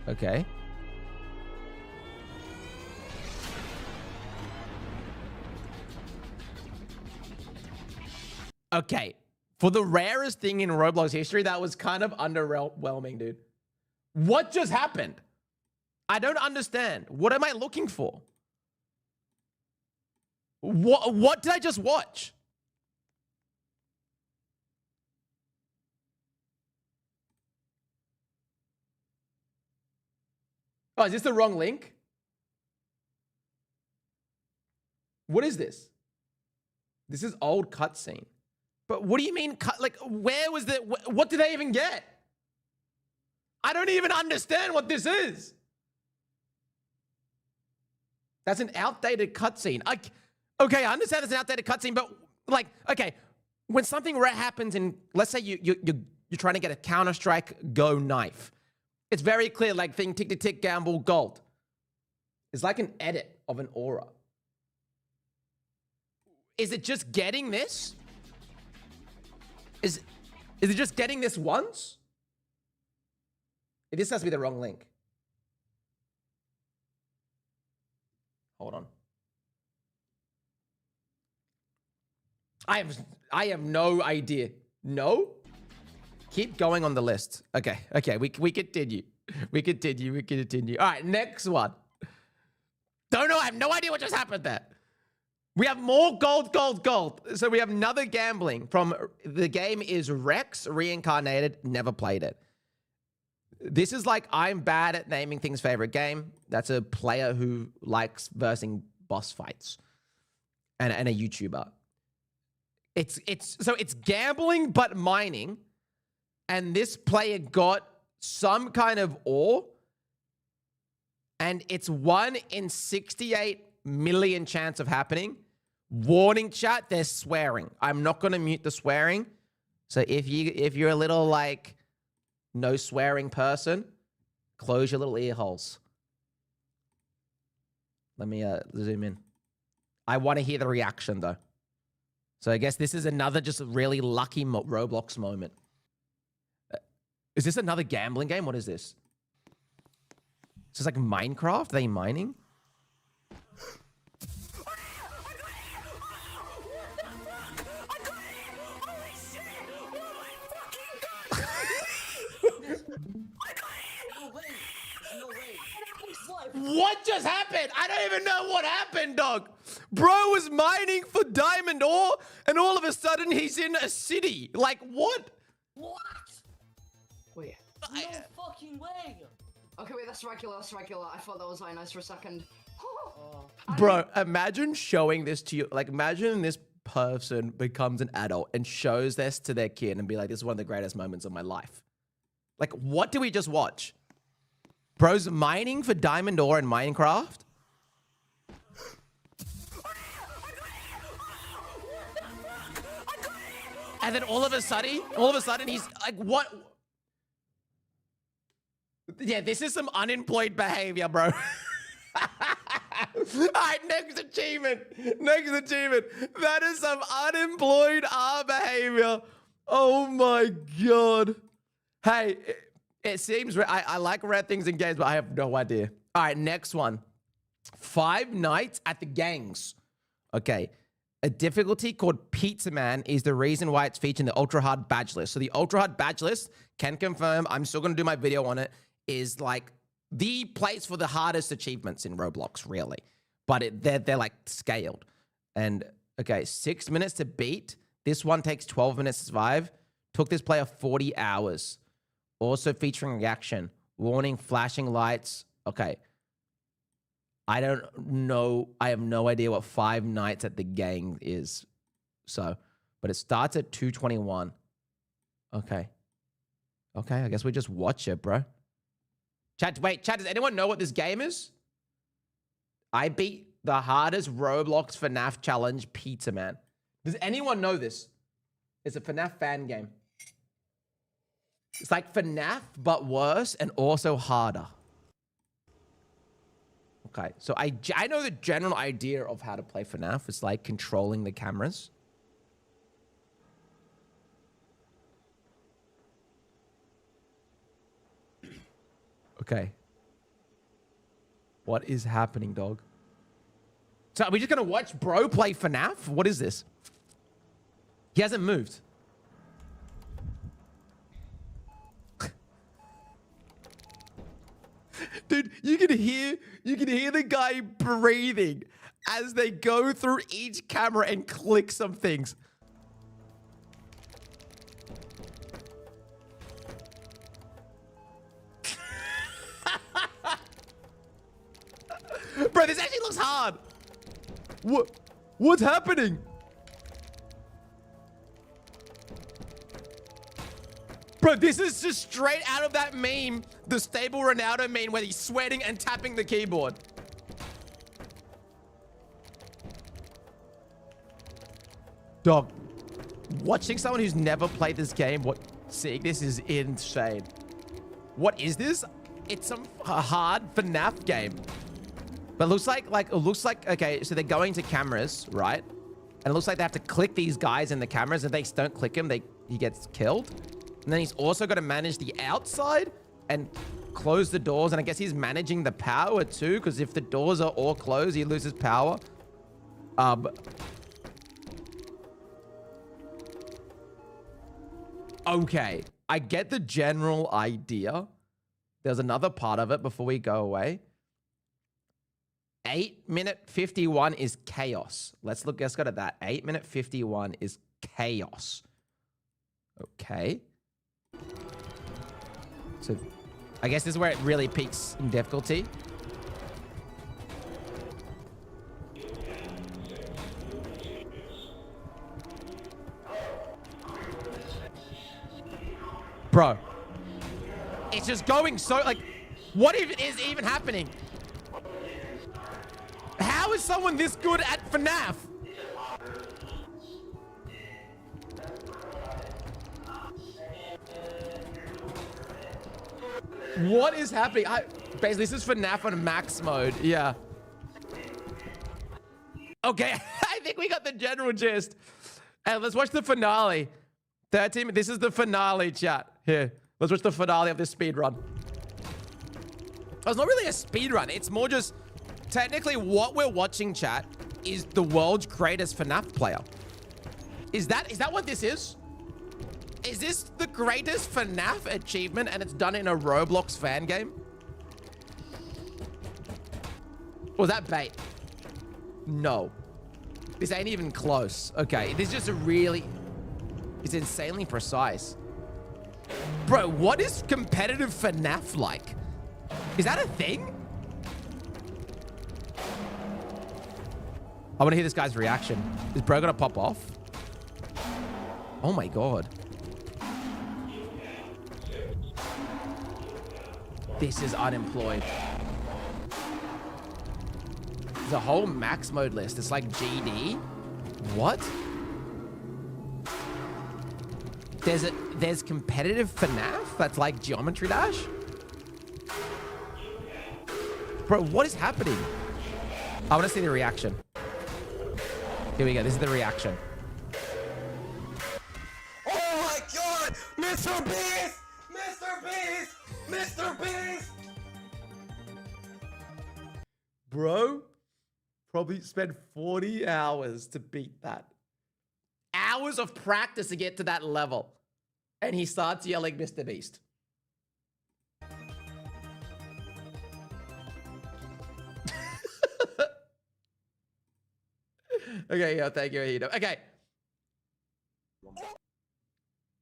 S1: Okay. Okay. For the rarest thing in Roblox history, that was kind of underwhelming, dude. What just happened? I don't understand. What am I looking for? What did I just watch? Oh, is this the wrong link? What is this? This is old cutscene. But what do you mean cut? Like, where was the... What did they even get? I don't even understand what this is. That's an outdated cutscene. Okay, I understand it's an outdated cutscene, but like, okay, when something rare happens in, let's say you're trying to get a Counter-Strike Go knife. It's very clear, like thing tick to tick gamble gold. It's like an edit of an aura. Is it just getting this? Is it just getting this once? This has to be the wrong link. Hold on. I have no idea. No? Keep going on the list. Okay, we continue. We continue. All right, next one. Don't know, I have no idea what just happened there. We have more gold. So we have another gambling from, the game is Rex Reincarnated, never played it. This is like, I'm bad at naming things favorite game. That's a player who likes versing boss fights and a YouTuber. So it's gambling but mining, and this player got some kind of ore, and it's 1 in 68 million chance of happening. Warning, chat, they're swearing. I'm not gonna mute the swearing. So if you're a little like no swearing person, close your little ear holes. Let me zoom in. I want to hear the reaction though. So I guess this is another just really lucky Roblox moment. Is this another gambling game? What is this? Is this like Minecraft? Are they mining? What just happened? I don't even know what happened, dog. Bro was mining for diamond ore, and all of a sudden he's in a city. Like, what?
S4: What? Wait. No fucking way. Okay, wait, that's regular, I thought that was Ionos for a second.
S1: Bro, imagine showing this to you. Like, imagine this person becomes an adult and shows this to their kid and be like, this is one of the greatest moments of my life. Like, what do we just watch? Bro's mining for diamond ore in Minecraft? And then all of a sudden he's like, what? Yeah, this is some unemployed behavior, bro. All right, next achievement. That is some unemployed behavior. Oh my God. Hey, it seems, I like red things in games, but I have no idea. All right, next one. 5 Nights at the Gangs. Okay. A difficulty called Pizza Man is the reason why it's featured in the Ultra Hard badge list. So the Ultra Hard badge list, can confirm, I'm still going to do my video on it, is like the place for the hardest achievements in Roblox, really. But they're like scaled. And okay, 6 minutes to beat. This one takes 12 minutes to survive. Took this player 40 hours. Also featuring reaction. Warning, flashing lights. Okay. I don't know. I have no idea what 5 Nights at the Gang is. So, but it starts at 2:21. Okay. Okay, I guess we just watch it, bro. Chat, wait, chat, does anyone know what this game is? I beat the hardest Roblox FNAF challenge, Pizza Man. Does anyone know this? It's a FNAF fan game. It's like FNAF, but worse and also harder. Okay, so I know the general idea of how to play FNAF. It's like controlling the cameras. Okay. What is happening, dog? So are we just going to watch bro play FNAF? What is this? He hasn't moved. Dude, you can hear the guy breathing as they go through each camera and click some things. Bro, this actually looks hard. What's happening? Bro, this is just straight out of that meme, the Stable Ronaldo meme where he's sweating and tapping the keyboard. Dog, watching someone who's never played this game, seeing this is insane. What is this? It's some hard FNAF game. But it looks like, okay, so they're going to cameras, right? And it looks like they have to click these guys in the cameras. If they don't click him, he gets killed. And then he's also got to manage the outside and close the doors. And I guess he's managing the power too, because if the doors are all closed, he loses power. Okay, I get the general idea. There's another part of it before we go away. 8-minute 51 is chaos. Let's go at that. 8-minute 51 is chaos. Okay. So I guess this is where it really peaks in difficulty. Bro. It's just going so, like, what is even happening? How is someone this good at FNAF? What is happening? Basically, this is FNAF on max mode. Yeah. Okay, I think we got the general gist. And let's watch the finale. 13, this is the finale, chat. Here, let's watch the finale of this speed run. It's not really a speed run. It's more just, technically what we're watching, chat, is the world's greatest FNAF player. Is that what this is? Is this the greatest FNAF achievement and it's done in a Roblox fan game? Was that bait? No. This ain't even close. Okay, this is just a really... It's insanely precise. Bro, what is competitive FNAF like? Is that a thing? I want to hear this guy's reaction. Is bro gonna pop off? Oh my god. This is unemployed. There's a whole max mode list. It's like GD. What? There's competitive FNAF that's like Geometry Dash? Bro, what is happening? I want to see the reaction. Here we go. This is the reaction.
S5: Oh my god! Mr. Beast! Mr. Beast! Mr. Beast!
S1: Bro, probably spent 40 hours to beat that. Hours of practice to get to that level. And he starts yelling Mr. Beast. Okay, yeah, thank you, Hito. Okay.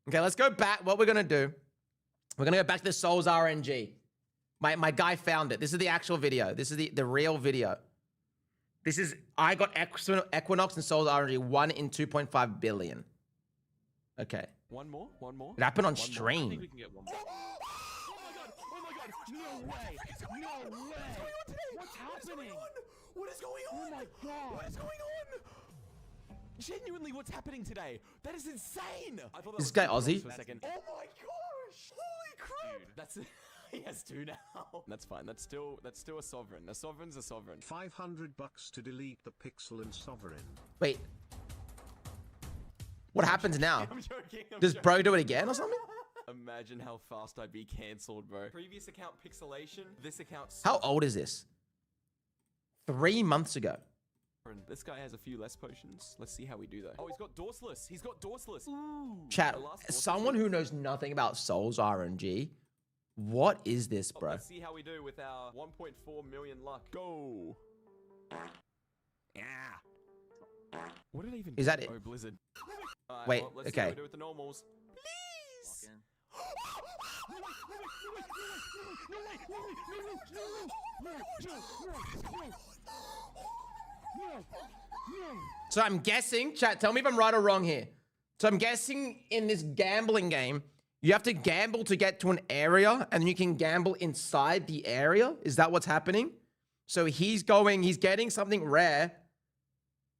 S1: Okay, let's go back. What we're gonna do, we're gonna go back to the Souls RNG. My guy found it. This is the actual video. This is the real video. This is, I got Equinox and Souls RNG 1 in 2.5 billion. Okay.
S6: One more?
S1: It happened on
S6: One more. I
S1: stream.
S6: think we can get one more. Oh my god! No way! No way! What's happening?
S5: What is going on?
S6: Oh my god!
S5: What is going on?
S6: Genuinely, what's happening today? That is insane! I thought that
S1: This
S6: was
S1: guy
S6: Equinox
S1: Aussie?
S6: for a second.
S5: Oh my gosh! Holy crap!
S6: Dude, that's he has 2 now. That's fine. That's still a sovereign. A sovereign's a sovereign.
S7: $500 to delete the pixel and sovereign.
S1: Wait. What happens now?
S6: I'm joking.
S1: Does bro do it again or something?
S6: Imagine how fast I'd be cancelled, bro. Previous account pixelation. This account.
S1: How old is this? 3 months ago.
S6: This guy has a few less potions. Let's see how we do though. Oh, he's got Dorseless. He's got Dorseless. Ooh.
S1: Chat,
S6: The last Dorseless
S1: someone
S6: is-
S1: who knows nothing about Souls RNG, what is this, bro?
S6: Let's see how we do with our 1.4 million luck. Go. Yeah. What did I even
S1: Is
S6: do?
S1: that it?
S6: Oh, Blizzard. Alright,
S1: Wait,
S6: well, let's see how
S1: okay.
S6: we do with the normals. Please.
S1: So I'm guessing, chat, tell me if I'm right or wrong here. So I'm guessing in this gambling game, you have to gamble to get to an area and then you can gamble inside the area. Is that what's happening? So he's getting something rare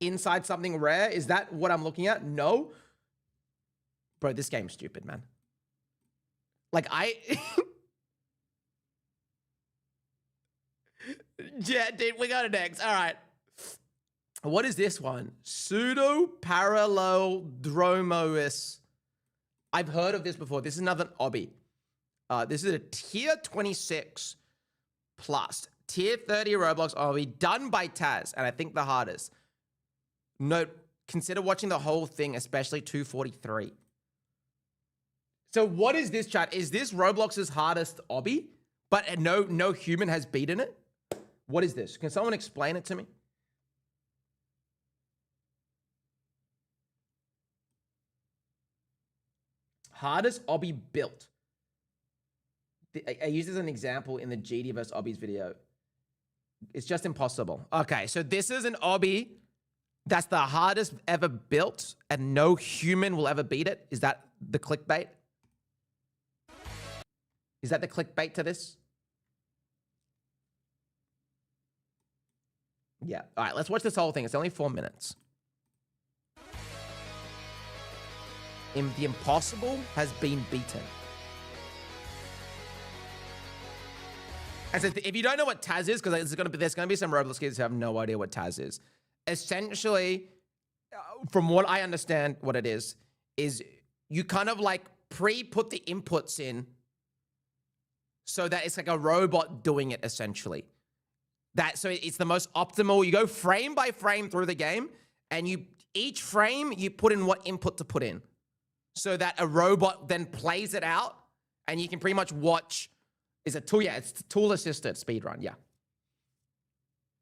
S1: inside something rare. Is that what I'm looking at? No. Bro, this game's stupid, man. Like yeah, dude, we got it next. All right. What is this one? Pseudo-paralleldromois. I've heard of this before. This is another obby. This is a tier 26 plus. Tier 30 Roblox obby done by Taz. And I think the hardest. Note, consider watching the whole thing, especially 243. So what is this, chat? Is this Roblox's hardest obby? But no human has beaten it? What is this? Can someone explain it to me? Hardest obby built. I used as an example in the GD vs obbies video. It's just impossible. Okay, so this is an obby that's the hardest ever built and no human will ever beat it. Is that the clickbait? Is that the clickbait to this? Yeah. All right, let's watch this whole thing. It's only 4 minutes. The impossible has been beaten. And so if you don't know what Taz is, because there's gonna be some Roblox kids who have no idea what Taz is. essentially, from what I understand, what it is you kind of like pre-put the inputs in so that it's like a robot doing it essentially. So it's the most optimal. You go frame by frame through the game, and each frame you put in what input to put in, so that a robot then plays it out, and you can pretty much watch. Is a tool? Yeah, it's tool assisted speedrun. Yeah,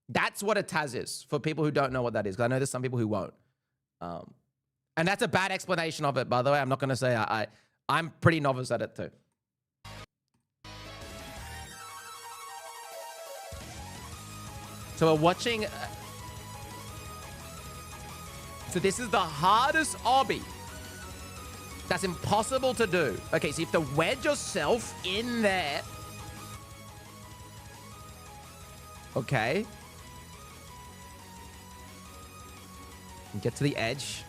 S1: that's what a Taz is for people who don't know what that is. Because I know there's some people who won't, and that's a bad explanation of it. By the way, I'm not going to say I'm pretty novice at it too. So we're watching. So this is the hardest obby. That's impossible to do. Okay, so you have to wedge yourself in there. Okay. And get to the edge.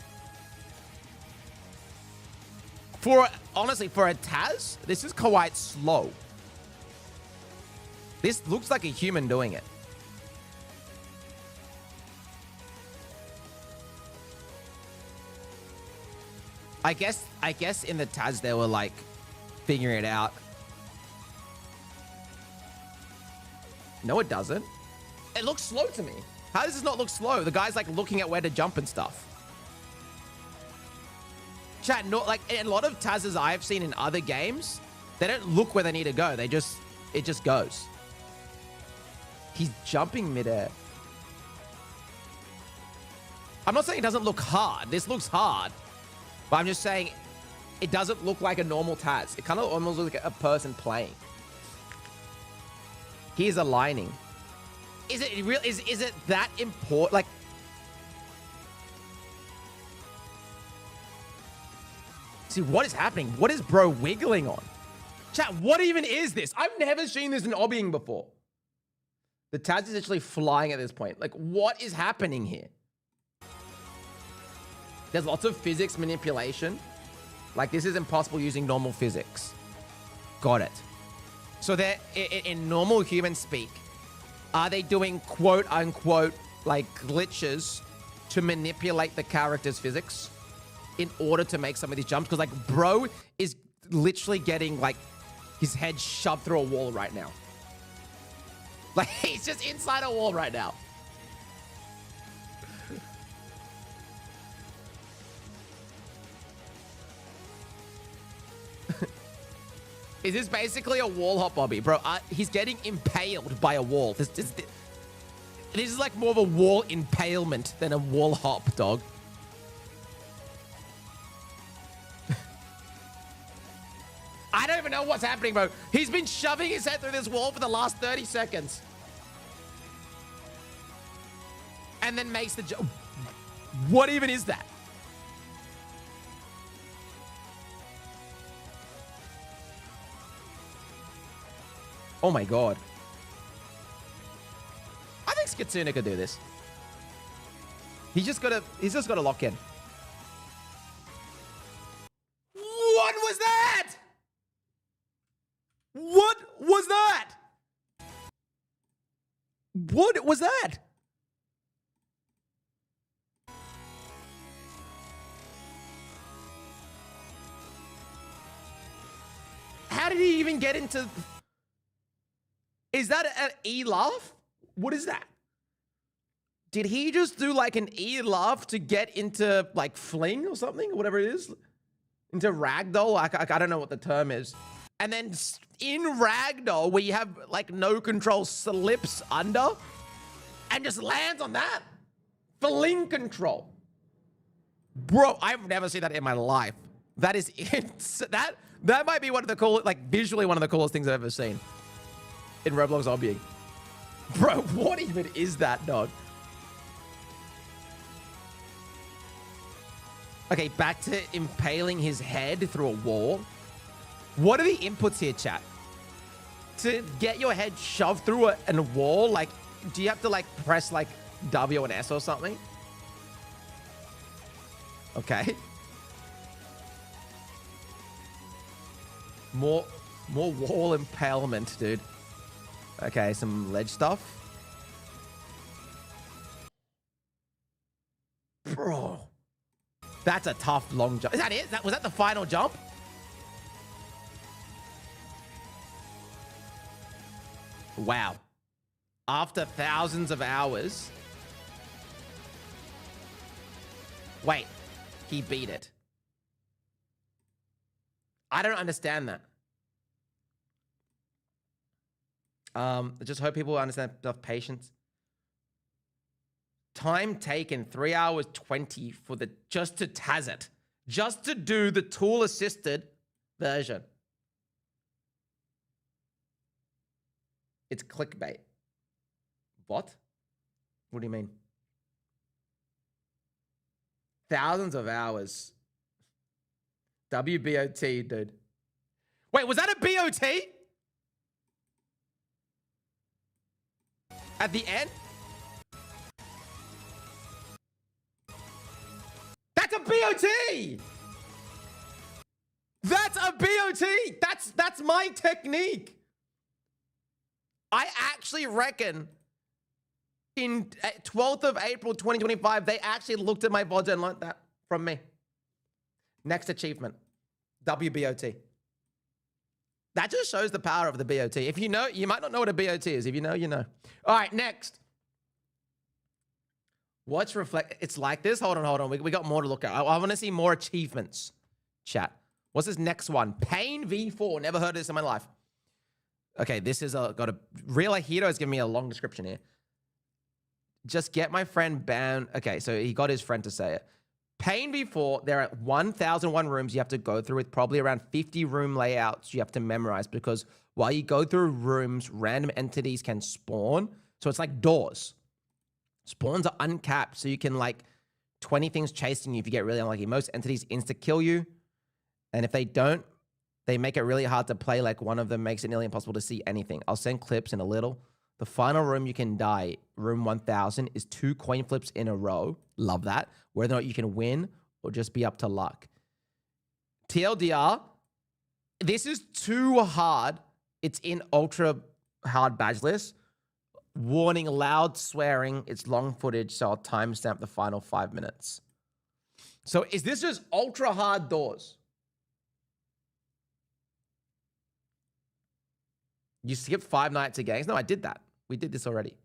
S1: Honestly, for a Taz, this is quite slow. This looks like a human doing it. I guess in the Taz they were like figuring it out. No, it doesn't. It looks slow to me. How does this not look slow? The guy's like looking at where to jump and stuff. Chat, like a lot of Taz's I've seen in other games, they don't look where they need to go. It just goes. He's jumping midair. I'm not saying it doesn't look hard. This looks hard. But I'm just saying, it doesn't look like a normal Taz. It kind of almost looks like a person playing. Here's aligning. Is it real? Is it that important? Like, see what is happening? What is bro wiggling on? Chat, what even is this? I've never seen this in obbying before. The Taz is actually flying at this point. Like, what is happening here? There's lots of physics manipulation. Like, this is impossible using normal physics. Got it. So they're, in normal human speak, are they doing quote unquote like glitches to manipulate the character's physics in order to make some of these jumps? Because like bro is literally getting like his head shoved through a wall right now. Like he's just inside a wall right now. Is this basically a wall hop obby? Bro, he's getting impaled by a wall. This is like more of a wall impalement than a wall hop, dog. I don't even know what's happening, bro. He's been shoving his head through this wall for the last 30 seconds. And then makes the jump. What even is that? Oh my god. I think Skitsuna could do this. He's just gotta lock in. What was that? What was that? What was that? How did he even get into... Is that an E-laugh? What is that? Did he just do like an E-laugh to get into like fling or something? Or whatever it is? Into ragdoll? I don't know what the term is. And then in ragdoll, where you have like no control, slips under and just lands on that. Fling control. Bro, I've never seen that in my life. That is... That might be one of the coolest, like visually one of the coolest things I've ever seen. In Roblox obbying. Bro, what even is that, dog? Okay, back to impaling his head through a wall. What are the inputs here, chat? To get your head shoved through a wall, like, do you have to, like, press, like, W and S or something? Okay. More wall impalement, dude. Okay, some ledge stuff. That's a tough long jump. Is that it? Was that the final jump? Wow. After thousands of hours. Wait, he beat it. I don't understand that. I just hope people understand enough patience. Time taken 3 hours 20 for the just to Taz it. Just to do the tool assisted version. It's clickbait. What? What do you mean? Thousands of hours. WBOT, dude. Wait, was that a BOT? At the end? That's a BOT! That's a BOT! That's my technique. I actually reckon in 12th of April 2025, they actually looked at my VOD and learned that from me. Next achievement, WBOT. That just shows the power of the BOT. If you know, you might not know what a BOT is. If you know, you know. All right, next. Watch reflect. It's like this. Hold on. We got more to look at. I want to see more achievements. Chat. What's this next one? Pain V4. Never heard of this in my life. Okay, this is got a real hero is giving me a long description here. Just get my friend banned. Okay, so he got his friend to say it. Pain V4, there are 1,001 rooms you have to go through with probably around 50 room layouts you have to memorize because while you go through rooms, random entities can spawn. So it's like doors. Spawns are uncapped, so you can like 20 things chasing you if you get really unlucky. Most entities insta-kill you. And if they don't, they make it really hard to play. Like one of them makes it nearly impossible to see anything. I'll send clips in a little. The final room you can die, room 1000, is 2 coin flips in a row. Love that. Whether or not you can win or just be up to luck. TLDR, this is too hard. It's in ultra hard badge list. Warning, loud swearing. It's long footage, so I'll timestamp the final 5 minutes. So is this just ultra hard doors? You skipped 5 nights of games? No, I did that. We did this already.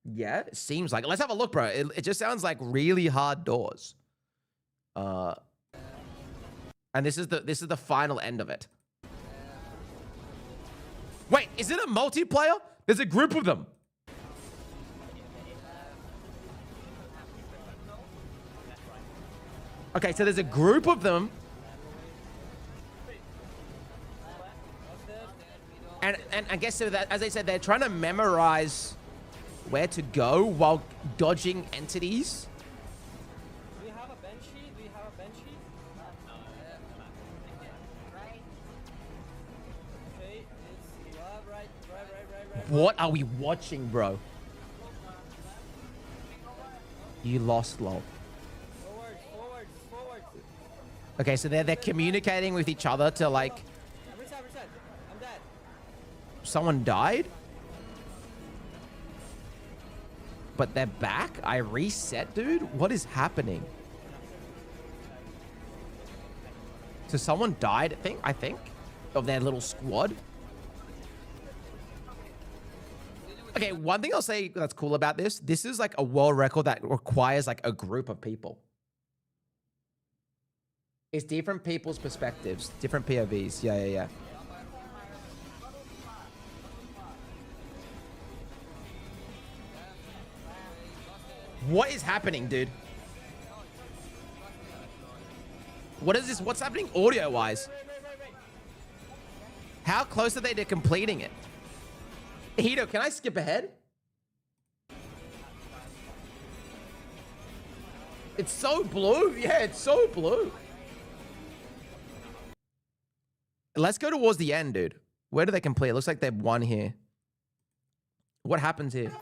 S1: Yeah, it seems like it. Let's have a look, bro. It just sounds like really hard doors. And this is the final end of it. Wait, is it a multiplayer? There's a group of them. Okay, so there's a group of them. And I guess so that, as I said, they're trying to memorize where to go while dodging entities.
S8: Do you have a Banshee? Do you have a Banshee? Okay, it's right.
S1: What are we watching, bro? You lost, lol.
S8: Forward.
S1: Okay, so they're communicating with each other to like.
S8: Reset. I'm dead.
S1: Someone died? But they're back? I reset, dude? What is happening? So someone died, I think, of their little squad. Okay, one thing I'll say that's cool about this is like a world record that requires like a group of people. It's different people's perspectives, different POVs. Yeah. What is happening, dude? What is this? What's happening audio-wise? How close are they to completing it? Hito, can I skip ahead? It's so blue. Yeah, it's so blue. Let's go towards the end, dude. Where do they complete? It looks like they've won here. What happens here?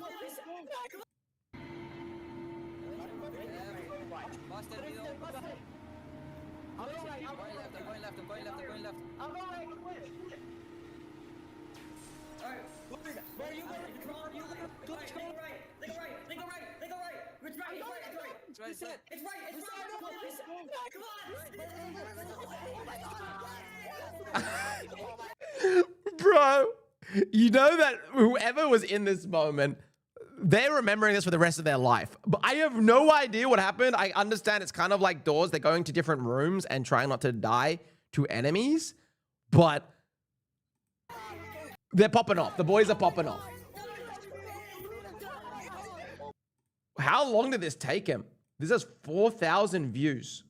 S8: Bro, you go right, you go right, they go right. It's right.
S1: Bro, you know that whoever was in this moment, they're remembering this for the rest of their life. But I have no idea what happened. I understand it's kind of like doors. They're going to different rooms and trying not to die to enemies. But they're popping off. The boys are popping off. How long did this take him? This has 4,000 views.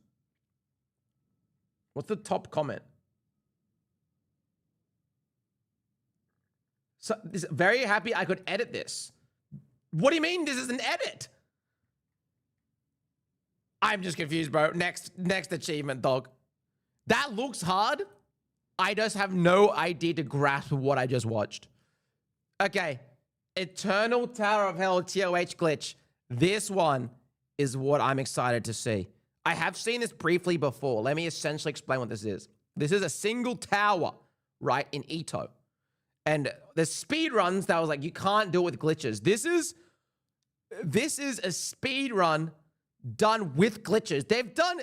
S1: What's the top comment? So, this very happy I could edit this. What do you mean this is an edit? I'm just confused, bro. Next achievement, dog. That looks hard. I just have no idea to grasp what I just watched. Okay. Eternal Tower of Hell TOH glitch. This one is what I'm excited to see. I have seen this briefly before. Let me essentially explain what this is. This is a single tower, right, in Ito. And the speed runs that was like, you can't do it with glitches. This is a speed run done with glitches. They've done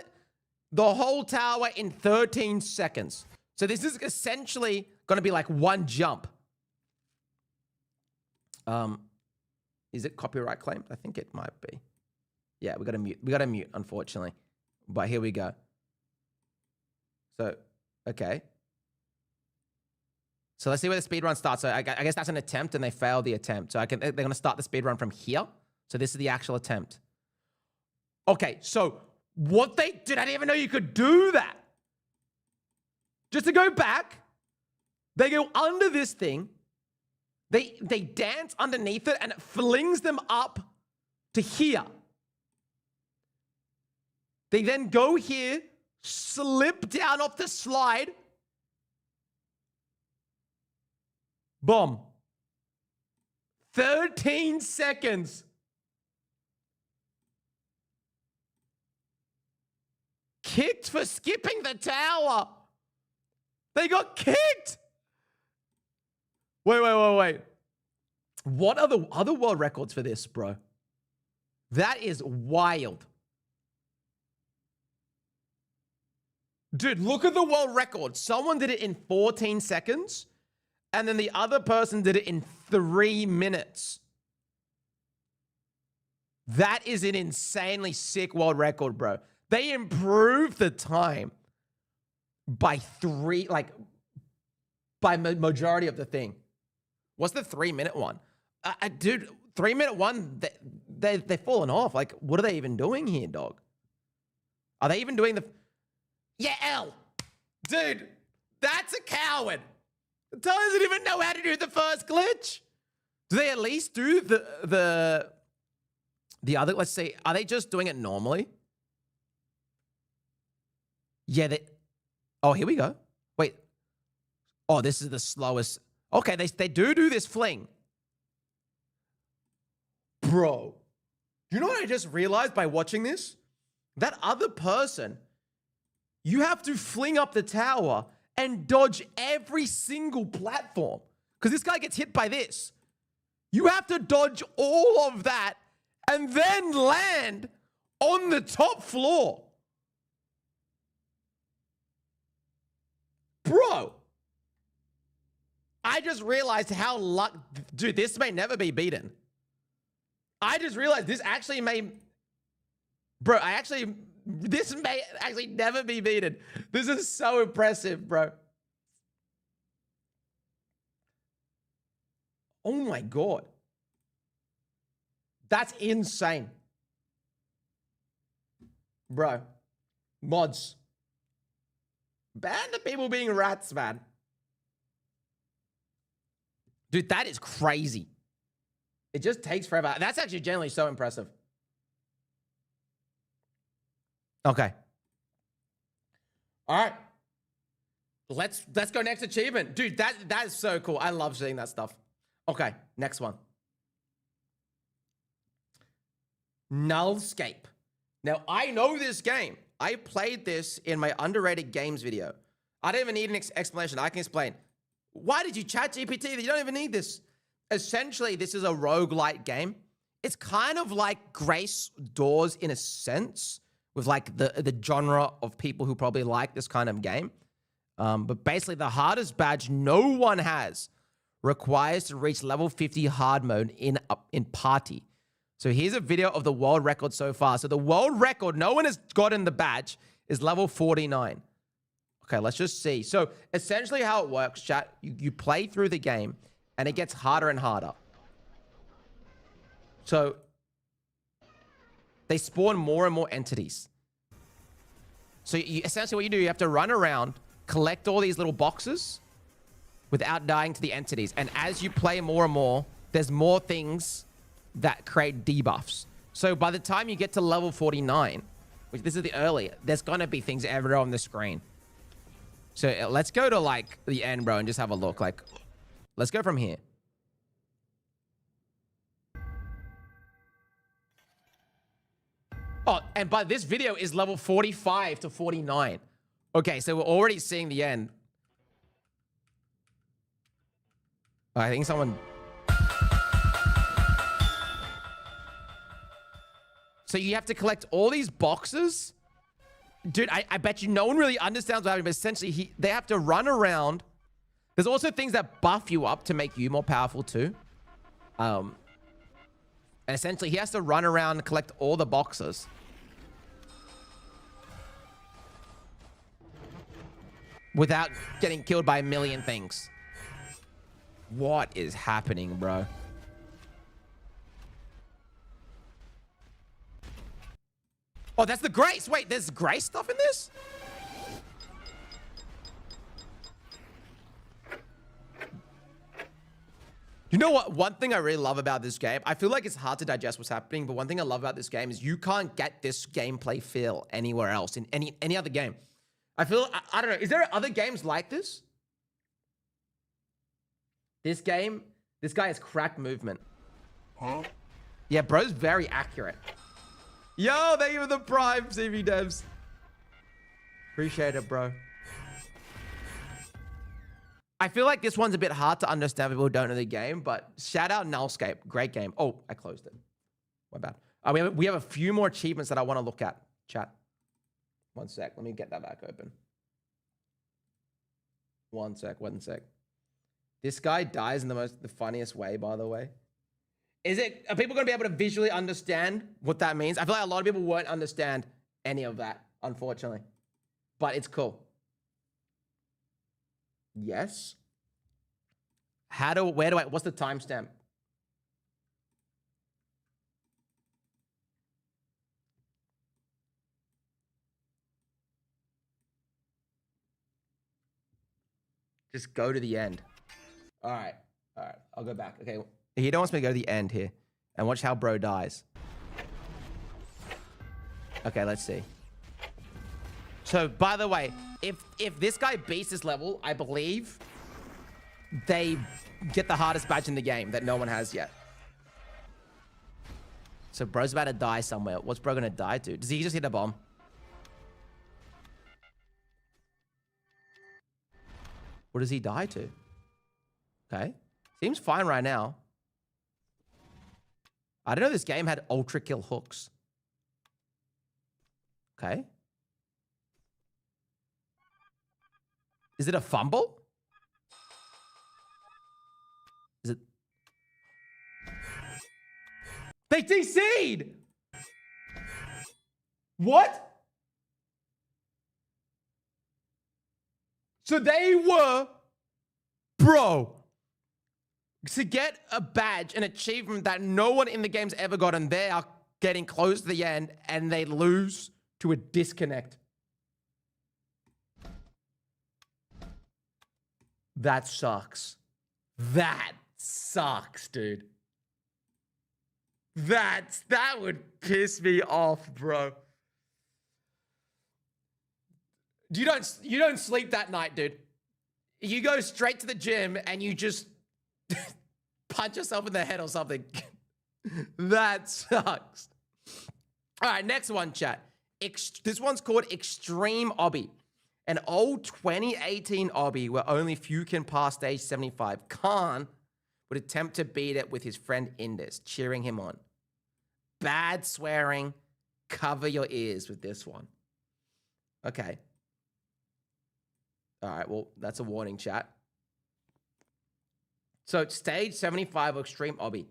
S1: the whole tower in 13 seconds. So this is essentially going to be like one jump. Is it copyright claimed? I think it might be. Yeah, we got to mute. We got to mute, unfortunately. But here we go. So, okay. So let's see where the speedrun starts. So I guess that's an attempt and they failed the attempt. So they're going to start the speedrun from here. So this is the actual attempt. Okay, so what they did, I didn't even know you could do that. Just to go back, they go under this thing. They dance underneath it and it flings them up to here. They then go here, slip down off the slide. Boom. 13 seconds. Kicked for skipping the tower. They got kicked. Wait. What are the other world records for this, bro? That is wild. Dude, look at the world record. Someone did it in 14 seconds, and then the other person did it in 3 minutes. That is an insanely sick world record, bro. They improved the time by by majority of the thing. What's the 3-minute one? Dude, 3-minute one, they've fallen off. Like, what are they even doing here, dog? Are they even doing the... Yeah, L. Dude, that's a coward. Doesn't even know how to do the first glitch. Do they at least do the other... Let's see. Are they just doing it normally? Yeah, they... Oh, here we go. Wait. Oh, this is the slowest... Okay, they do this fling. Bro, you know what I just realized by watching this? That other person, you have to fling up the tower and dodge every single platform. Because this guy gets hit by this. You have to dodge all of that and then land on the top floor. Bro. I just realized how dude, this may never be beaten. I just realized this actually may... Bro, this may actually never be beaten. This is so impressive, bro. Oh my God. That's insane. Bro. Mods. Ban the people being rats, man. Dude, that is crazy. It just takes forever. That's actually generally so impressive. Okay. All right. Let's go next achievement. Dude, that is so cool. I love seeing that stuff. Okay, next one. Nullscape. Now, I know this game. I played this in my underrated games video. I don't even need an explanation. I can explain. Why did you chat GPT? You don't even need this. Essentially, this is a roguelite game. It's kind of like Grace Doors in a sense, with like the genre of people who probably like this kind of game. But basically, the hardest badge no one has requires to reach level 50 hard mode in party. So here's a video of the world record so far. So the world record, no one has gotten the badge, is level 49. Okay, let's just see. So essentially how it works, chat, you play through the game and it gets harder and harder. So they spawn more and more entities. So essentially what you do, you have to run around, collect all these little boxes without dying to the entities. And as you play more and more, there's more things that create debuffs. So by the time you get to level 49, which this is the earlier, there's going to be things everywhere on the screen. So let's go to like the end, bro, and just have a look. Like, let's go from here. Oh, and by this video is level 45 to 49. Okay, so we're already seeing the end. I think someone... So you have to collect all these boxes. Dude, I bet you no one really understands what happened, but essentially they have to run around. There's also things that buff you up to make you more powerful too. And essentially he has to run around and collect all the boxes. Without getting killed by a million things. What is happening, bro? Oh, that's the Grace. Wait, there's Grace stuff in this? You know what? One thing I really love about this game, I feel like it's hard to digest what's happening, but one thing I love about this game is you can't get this gameplay feel anywhere else in any other game. I feel, I don't know, is there other games like this? This game, this guy has cracked movement. Huh? Yeah, bro's very accurate. Yo, thank you for the prime, CV devs. Appreciate it, bro. I feel like this one's a bit hard to understand for people who don't know the game, but shout out Nullscape. Great game. Oh, I closed it. My bad. We have a few more achievements that I want to look at. Chat. One sec. Let me get that back open. One sec. This guy dies in the funniest way, by the way. Are people going to be able to visually understand what that means? I feel like a lot of people won't understand any of that, unfortunately. But it's cool. Yes. What's the timestamp? Just go to the end. All right. I'll go back. Okay. He don't want me to go to the end here. And watch how bro dies. Okay, let's see. So, by the way, if this guy beats this level, I believe they get the hardest badge in the game that no one has yet. So, bro's about to die somewhere. What's bro gonna die to? Does he just hit a bomb? What does he die to? Okay. Seems fine right now. I don't know this game had ultra kill hooks. Okay. Is it a fumble? Is it? They DC'd! What? So they were... Bro. To get a badge, an achievement that no one in the game's ever gotten, they are getting close to the end and they lose to a disconnect. That sucks. That sucks, dude. That would piss me off, bro. You don't sleep that night, dude. You go straight to the gym and you just punch yourself in the head or something. That sucks. All right, next one, chat. This one's called Extreme Obby. An old 2018 obby where only few can pass stage 75. Khan would attempt to beat it with his friend Indus, cheering him on. Bad swearing. Cover your ears with this one. Okay. All right, well, that's a warning, chat. So stage 75 of Extreme Obby.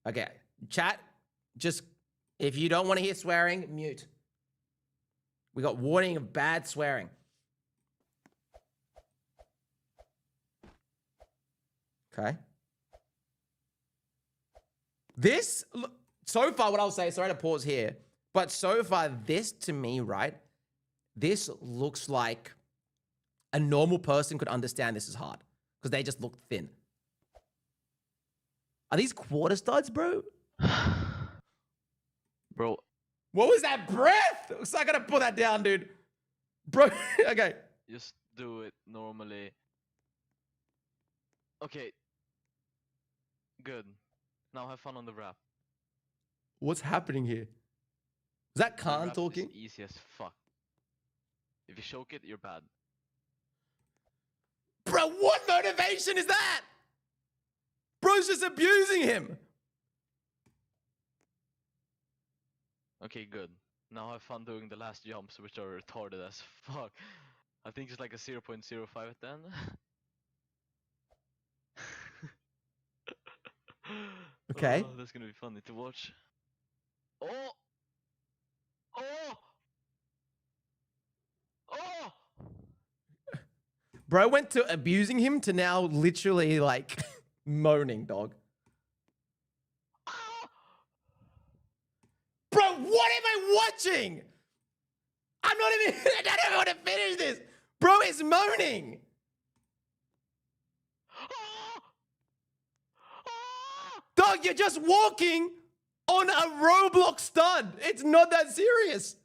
S1: Okay, chat, just if you don't want to hear swearing, mute. We got warning of bad swearing. Okay. This, so far, what I'll say, sorry to pause here, but so far, this to me, right? This looks like a normal person could understand this is hard because they just look thin. Are these quarter studs, bro?
S3: Bro,
S1: What was that breath? So I gotta put that down, dude. Bro, okay.
S3: just do it normally. Okay. Good. Now have fun on the wrap.
S1: What's happening here? Is that
S3: The
S1: Khan
S3: wrap
S1: talking?
S3: is easy as fuck. If you choke it, you're bad.
S1: Bro, what motivation is that? Bro's just abusing him.
S3: Okay, good. Now have fun doing the last jumps, which are retarded as fuck. I think it's like a 0.05 at the end.
S1: Okay.
S3: Oh, that's gonna be funny to watch. Oh! Oh! Oh!
S1: Bro went to abusing him to now literally like moaning, dog.
S3: Ah!
S1: Bro, what am I watching? I'm not even, I don't even want to finish this. Bro is moaning.
S3: Ah! Ah!
S1: Dog, you're just walking on a Roblox stud. It's not that serious.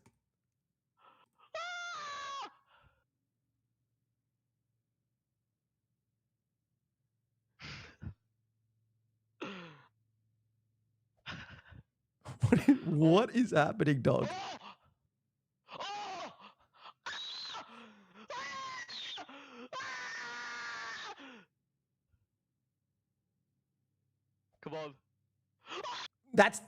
S1: What is happening, dog?
S3: Oh! Oh! Ah! Ah! Ah! Come on.
S1: That's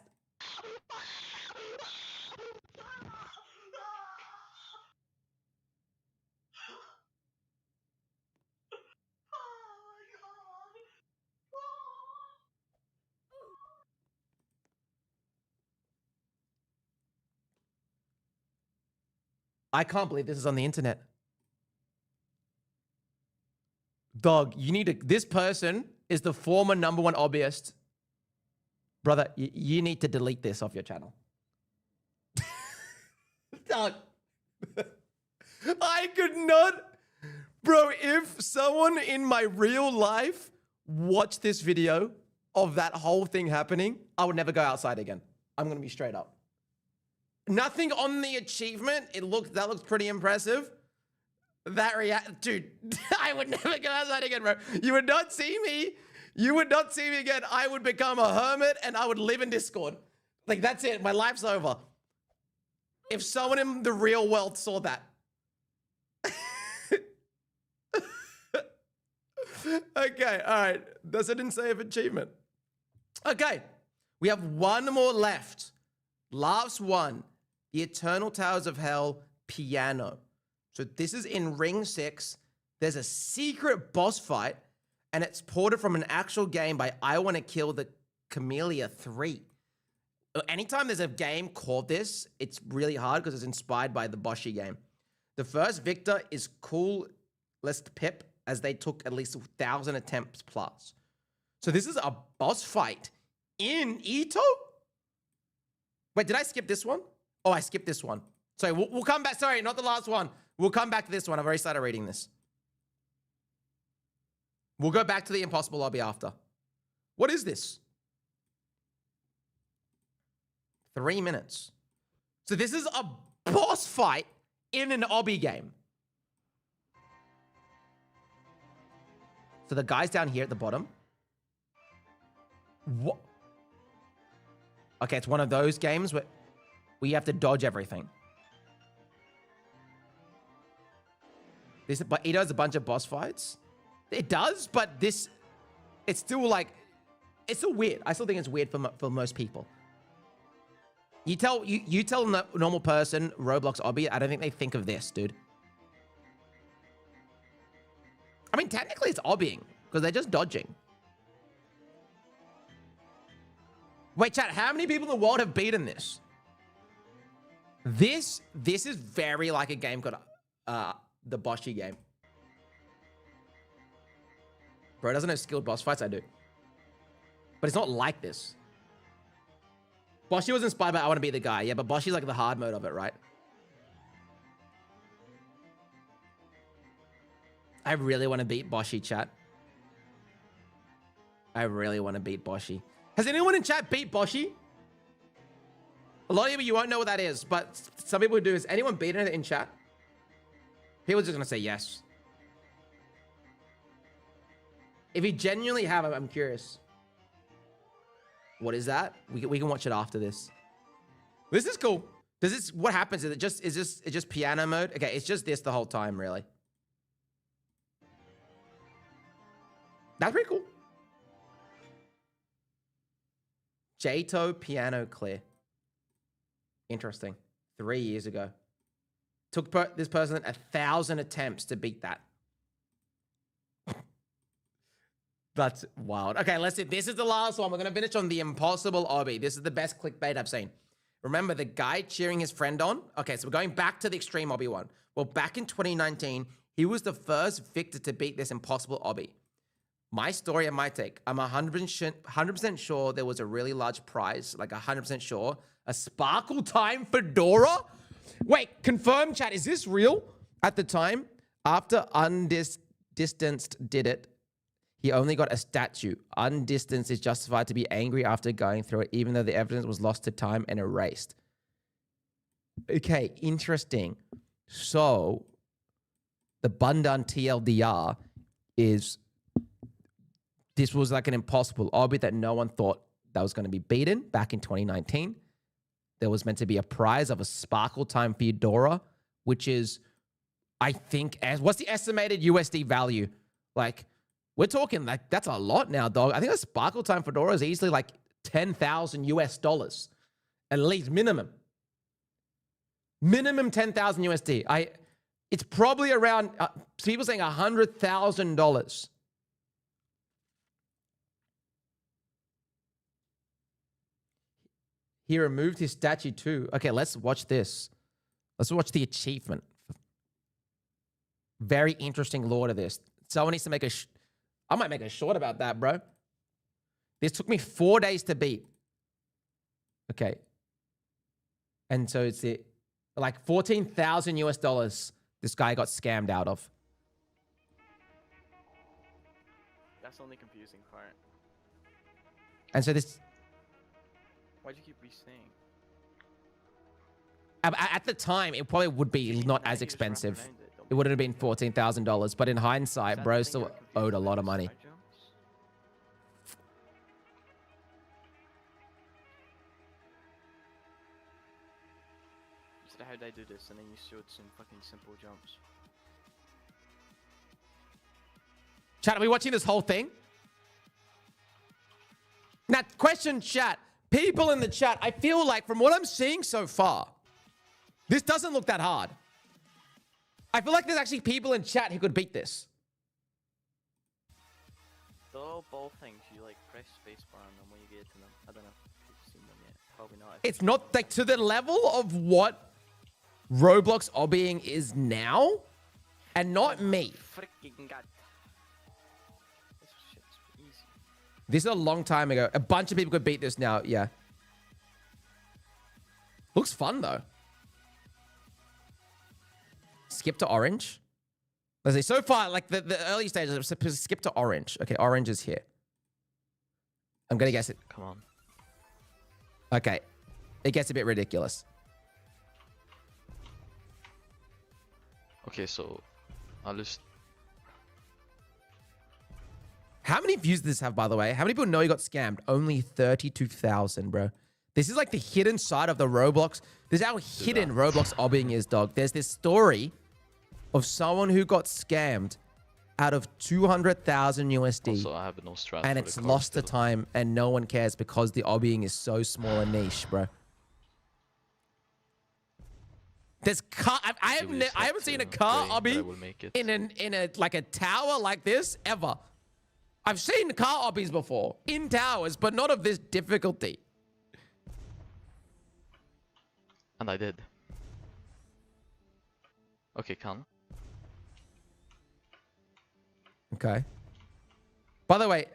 S1: I can't believe this is on the internet. Dog, you need to, this person is the former #1 obbyist. Brother, you need to delete this off your channel. Dog. I could not. Bro, if someone in my real life watched this video of that whole thing happening, I would never go outside again. I'm going to be straight up. Nothing on the achievement. That looks pretty impressive. Dude, I would never go outside again, bro. You would not see me. You would not see me again. I would become a hermit and I would live in Discord. Like, that's it. My life's over. If someone in the real world saw that. Okay, all right. That's an insane achievement. Okay, we have one more left. Last one. The Eternal Towers of Hell piano. So this is in Ring 6. There's a secret boss fight, and it's ported from an actual game by I Want to Kill the Camellia 3. Anytime there's a game called this, it's really hard because it's inspired by the Boshi game. The first victor is Coolest Pip, as they took at least 1,000 attempts plus. So this is a boss fight in Ito? Wait, did I skip this one? Oh, I skipped this one. Sorry, we'll come back. Sorry, not the last one. We'll come back to this one. I've already started reading this. We'll go back to the impossible lobby after. What is this? 3 minutes. So this is a boss fight in an obby game. So the guy's down here at the bottom. What? Okay, it's one of those games where you have to dodge everything. But he does a bunch of boss fights. It does, but this, it's still like, it's still weird. I still think it's weird for most people. You tell a normal person Roblox obby, I don't think they think of this, dude. I mean, technically it's obbying because they're just dodging. Wait, chat, how many people in the world have beaten this? This is very like a game called the Boshi game. Bro, it doesn't have skilled boss fights. I do. But it's not like this. Boshi was inspired by I Want to Be the Guy. Yeah, but Boshi's like the hard mode of it, right? I really want to beat Boshi, chat. I really want to beat Boshi. Has anyone in chat beat Boshi? A lot of you won't know what that is, but some people do. Has anyone beaten it in chat? People are just going to say yes. If you genuinely have, I'm curious. What is that? We can watch it after this. This is cool. Does this, what happens? Is it just piano mode? Okay, it's just this the whole time, really. That's pretty cool. Jato piano clear. Interesting. 3 years ago. Took this person 1,000 attempts to beat that. That's wild. Okay, let's see. This is the last one. We're going to finish on the impossible obby. This is the best clickbait I've seen. Remember the guy cheering his friend on? Okay, so we're going back to the extreme obby one. Well, back in 2019, he was the first victor to beat this impossible obby. My story and my take. I'm 100% sure there was a really large prize, like 100% sure. A sparkle time fedora? Wait, confirm chat. Is this real? At the time, after Undistanced did it, he only got a statue. Undistanced is justified to be angry after going through it, even though the evidence was lost to time and erased. Okay, interesting. So, the Bundun TLDR is... This was like an impossible obby that no one thought that was going to be beaten back in 2019. There was meant to be a prize of a Sparkle Time Fedora, which is, I think, what's the estimated USD value? Like, we're talking like, that's a lot now, dog. I think a Sparkle Time Fedora is easily like 10,000 US dollars. At least minimum. Minimum 10,000 USD. It's probably around, people saying $100,000. He removed his statue too. Okay, let's watch this. Let's watch the achievement. Very interesting lore to this. Someone needs to make I might make a short about that, bro. This took me 4 days to beat. Okay. And so it's like 14,000 US dollars this guy got scammed out of.
S3: That's the only confusing part.
S1: And so this...
S3: Why'd you keep resaying?
S1: At the time, it probably would be not as expensive. It would have been $14,000, but in hindsight, bro still owed a lot of money.
S3: So how'd they do this? And then you showed some fucking simple jumps.
S1: Chat, are we watching this whole thing? Now, question, chat. People in the chat, I feel like from what I'm seeing so far, this doesn't look that hard. I feel like there's actually people in chat who could beat this.
S3: The little ball things, you like press spacebar on them when you get to them. I don't know if you've seen them yet. Probably not.
S1: It's not like to the level of what Roblox obbying is now, and not me.
S3: Freaking god. This shit's easy.
S1: This is a long time ago. A bunch of people could beat this now. Yeah. Looks fun, though. Skip to orange. Let's see. So far, like the early stages, skip to orange. Okay, orange is here. I'm going to guess it.
S3: Come on.
S1: Okay. It gets a bit ridiculous.
S9: Okay, so I'll just...
S1: How many views does this have, by the way? How many people know he got scammed? Only 32,000, bro. This is like the hidden side of the Roblox. This is how hidden Roblox obbying is, dog. There's this story of someone who got scammed out of 200,000 USD.
S9: Also, I have no strat
S1: And
S9: for
S1: it's
S9: the car
S1: lost to
S9: still.
S1: time and no one cares because the obbying is so small and niche, bro. There's car. I haven't seen a car obby in a like a tower like this ever. I've seen car obbies before in towers, but not of this difficulty.
S9: And I did. Okay, can.
S1: Okay. By the way,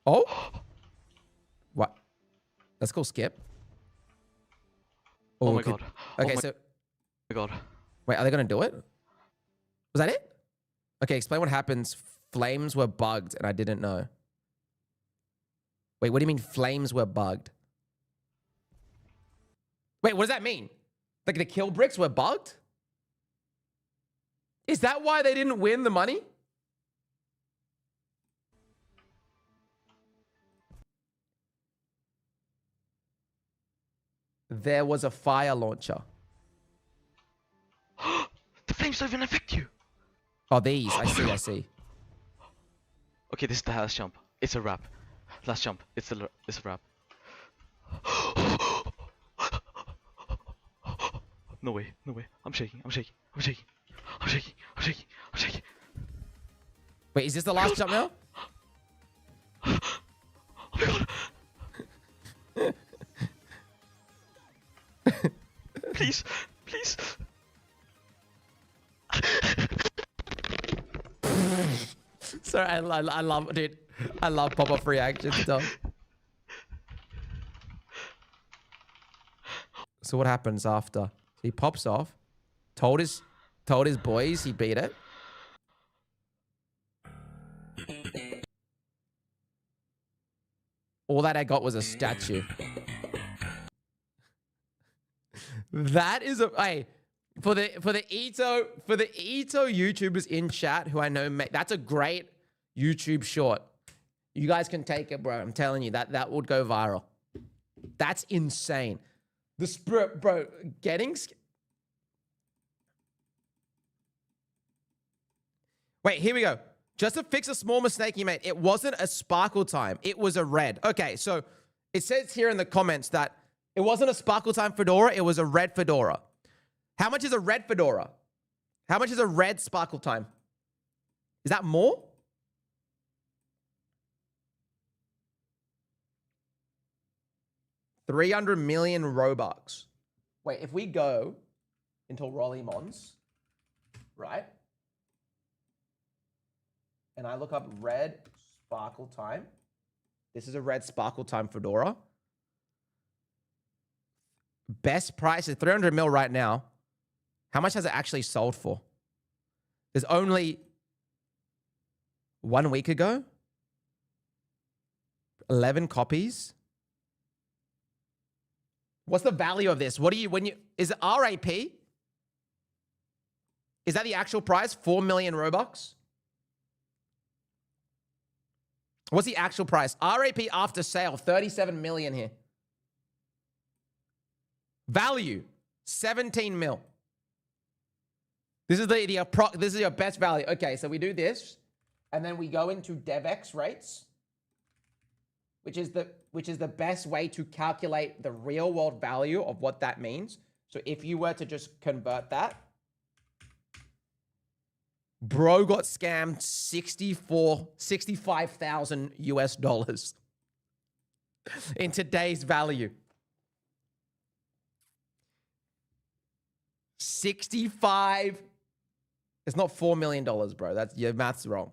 S1: oh, what? Let's go skip.
S9: Oh my
S1: okay.
S9: god.
S1: Okay,
S9: Oh my
S1: so
S9: god.
S1: wait, are they gonna do it? Was that it? Okay, explain what happens. Flames were bugged, and I didn't know. Wait, what do you mean flames were bugged? Wait, what does that mean? Like the kill bricks were bugged? Is that why they didn't win the money? There was a fire launcher.
S9: The flames don't even affect you.
S1: Oh, these. I see, I see.
S9: Okay, this is the last jump. It's a wrap. Last jump. It's a wrap. No way. No way. I'm shaking. I'm shaking. I'm shaking. I'm shaking. I'm shaking. I'm shaking.
S1: Wait, is this the last jump now?
S9: Oh my god. Please. Please.
S1: Sorry, I love, dude. I love pop-up reactions, Tom. So what happens after? He pops off. Told his boys he beat it. All that I got was a statue. That is a hey. For the Ito YouTubers in chat who I know, that's a great YouTube short. You guys can take it, bro. I'm telling you, that would go viral. That's insane. The spirit, bro, Wait, here we go. Just to fix a small mistake you made, it wasn't a sparkle time. It was a red. Okay, so it says here in the comments that it wasn't a sparkle time fedora. It was a red fedora. How much is a red fedora? How much is a red sparkle time? Is that more? $300 million Robux. Wait, if we go into Rollimons, right? And I look up red sparkle time. This is a red sparkle time fedora. Best price is 300 mil right now. How much has it actually sold for? There's only 1 week ago, 11 copies. What's the value of this? Is it RAP? Is that the actual price? 4 million Robux? What's the actual price? RAP after sale, 37 million here. Value, 17 mil. This is this is your best value. Okay, so we do this, and then we go into DevX rates, which is the best way to calculate the real world value of what that means. So if you were to just convert that, bro got scammed 65,000 US dollars in today's value. 65. It's not $4 million, bro. That's your math's wrong.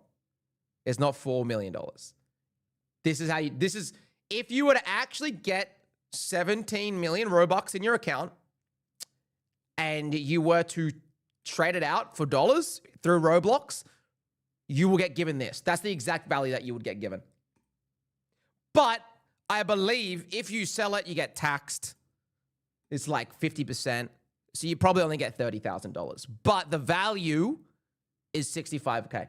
S1: It's not $4 million. This is if you were to actually get 17 million Robux in your account and you were to trade it out for dollars through Roblox, you will get given this. That's the exact value that you would get given. But I believe if you sell it, you get taxed. It's like 50%. So you probably only get $30,000. But the value is 65K.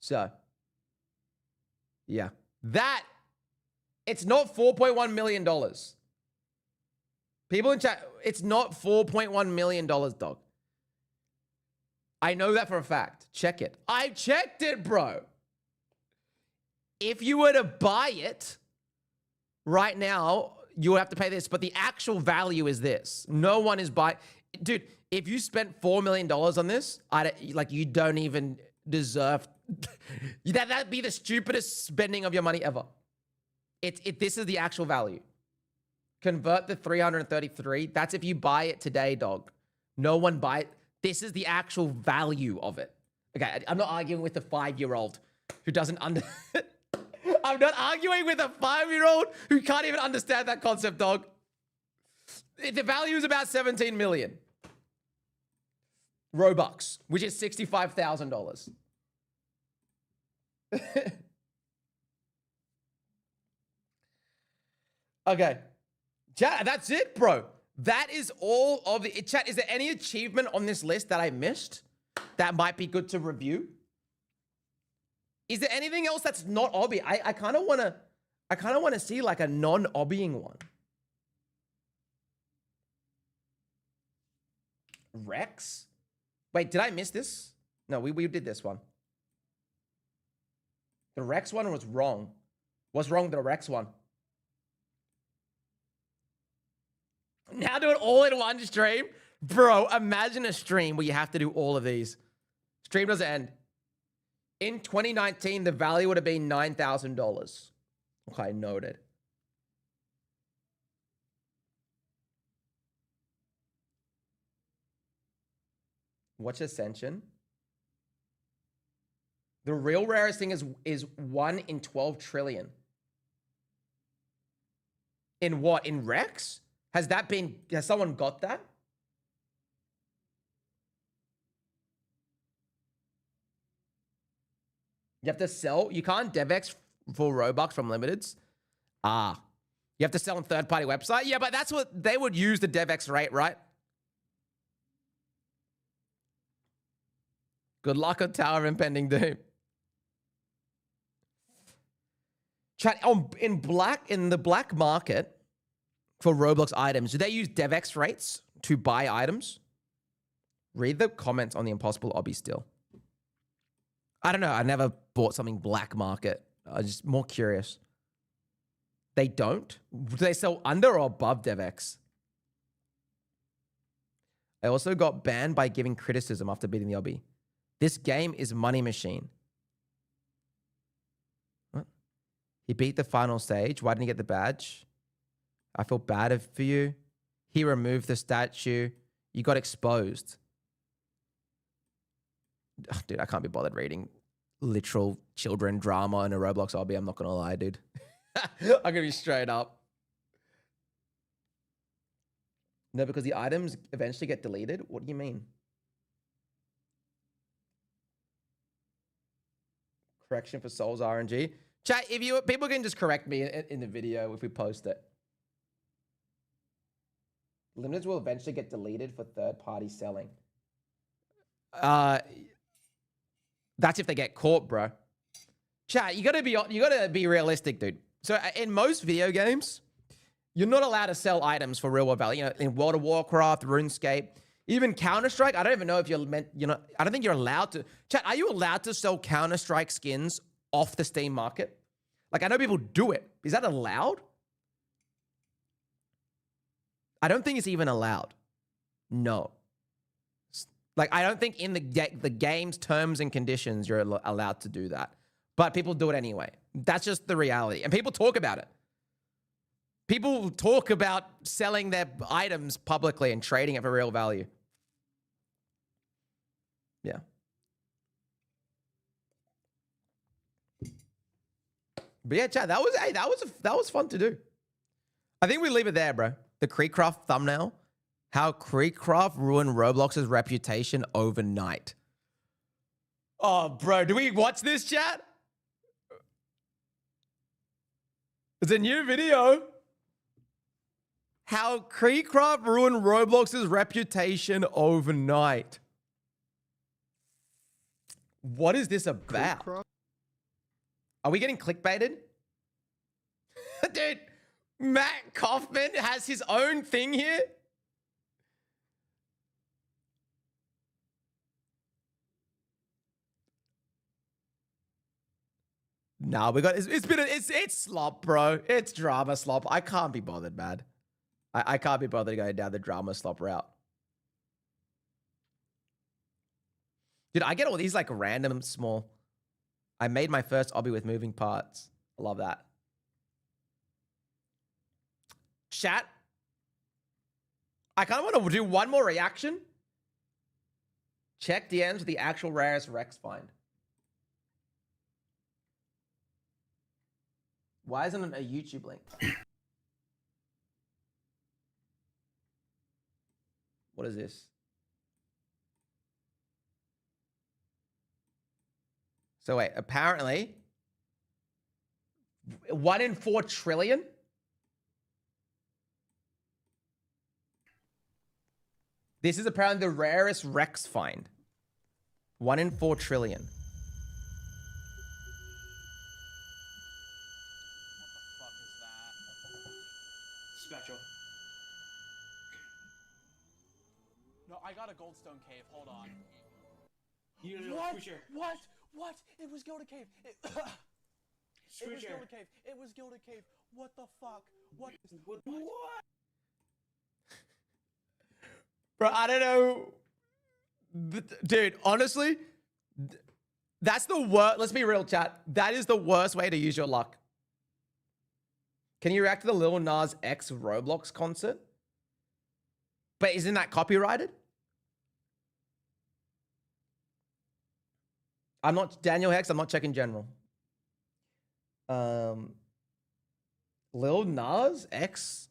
S1: So, yeah. It's not $4.1 million. People in chat, it's not $4.1 million, dog. I know that for a fact. Check it. I checked it, bro. If you were to buy it right now, you would have to pay this, but the actual value is this. No one is buying. Dude, if you spent $4 million on this, you don't even deserve. That'd be the stupidest spending of your money ever. This is the actual value. Convert the 333. That's if you buy it today, dog. No one buy it. This is the actual value of it. Okay, I'm not arguing with a 5-year-old who doesn't I'm not arguing with a 5-year-old who can't even understand that concept, dog. The value is about 17 million Robux, which is $65,000. Okay. Chat, that's it, bro. That is all of the... Chat, is there any achievement on this list that I missed that might be good to review? Is there anything else that's not obby? I kind of want to see like a non-obbying one. Rex? Wait, did I miss this? No, we did this one. The Rex one was wrong. What's wrong with the Rex one? Now do it all in one stream? Bro, imagine a stream where you have to do all of these. Stream doesn't end. In 2019, the value would have been $9,000. Okay, noted. What's Ascension? The real rarest thing is 1 in 12 trillion. In what? In Rex? Has someone got that? You have to sell. You can't DevX for Robux from limiteds. Ah. You have to sell on third-party website? Yeah, but that's what they would use the DevX rate, right? Good luck on Tower of Impending Doom. Chat, in the black market for Roblox items, do they use DevX rates to buy items? Read the comments on the Impossible Obby still. I don't know. I never bought something black market. I'm just more curious. They don't? Do they sell under or above DevX? I also got banned by giving criticism after beating the obby. This game is Money Machine. What? He beat the final stage. Why didn't he get the badge? I feel bad for you. He removed the statue. You got exposed. Ugh, dude, I can't be bothered reading literal children drama in a Roblox obby. I'm not going to lie, dude. I'm going to be straight up. No, because the items eventually get deleted. What do you mean? Correction for Souls RNG. Chat, if people can just correct me in the video if we post it. Limiteds will eventually get deleted for third-party selling. That's if they get caught, bro. Chat, you gotta be realistic, dude. So in most video games, you're not allowed to sell items for real world value. You know, in World of Warcraft, RuneScape, even Counter-Strike. I don't even know if you're meant. I don't think you're allowed to. Chat, are you allowed to sell Counter-Strike skins off the Steam market? Like, I know people do it. Is that allowed? I don't think it's even allowed. No. Like, I don't think in the game's terms and conditions you're allowed to do that. But people do it anyway. That's just the reality. And people talk about it. People talk about selling their items publicly and trading it for real value. Yeah. But yeah, chat, that was fun to do. I think we leave it there, bro. The Creekcraft thumbnail. How Creekcraft ruined Roblox's reputation overnight. Oh, bro, do we watch this, chat? It's a new video. How Creekcraft ruined Roblox's reputation overnight. What is this about? Are we getting clickbaited? Dude, Matt Kaufman has his own thing here. Nah, we got it's slop, bro. It's drama slop. I can't be bothered, man. I can't be bothered going down the drama slop route. Dude, I get all these like random small. I made my first obby with moving parts. I love that. Chat. I kind of want to do one more reaction. Check DMs with the actual rarest Rex find. Why isn't it a YouTube link? What is this? So wait, apparently 1 in 4 trillion? This is apparently the rarest Rex find. 1 in 4 trillion.
S3: Special.
S10: No, I got a goldstone cave. Hold on.
S3: You know,
S10: What?
S3: Scoocher.
S10: What? What? It was Gilded Cave. It was
S3: Scoocher.
S10: Gilded Cave. It was Gilded Cave. What the fuck? What?
S3: What?
S1: Bro, I don't know. Dude, honestly, that's the worst. Let's be real, chat. That is the worst way to use your luck. Can you react to the Lil Nas X Roblox concert? But isn't that copyrighted? I'm not Daniel Hex. I'm not checking general. Lil Nas X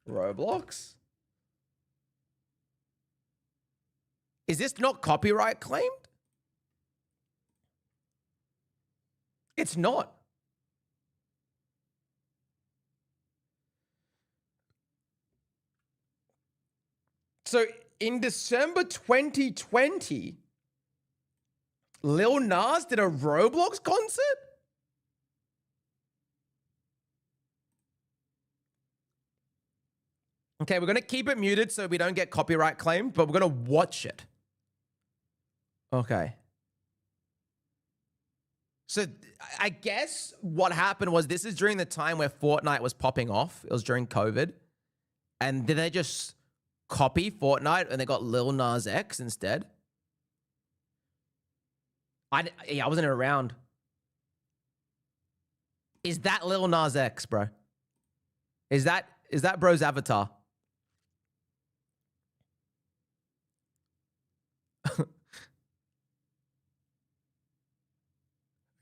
S1: Roblox? Is this not copyright claimed? It's not. So in December 2020, Lil Nas did a Roblox concert? Okay, we're going to keep it muted so we don't get copyright claimed, but we're going to watch it. Okay. So I guess what happened was this is during the time where Fortnite was popping off. It was during COVID. And did they just copy Fortnite and they got Lil Nas X instead? I wasn't around. Is that Lil Nas X, bro? Is that bro's avatar?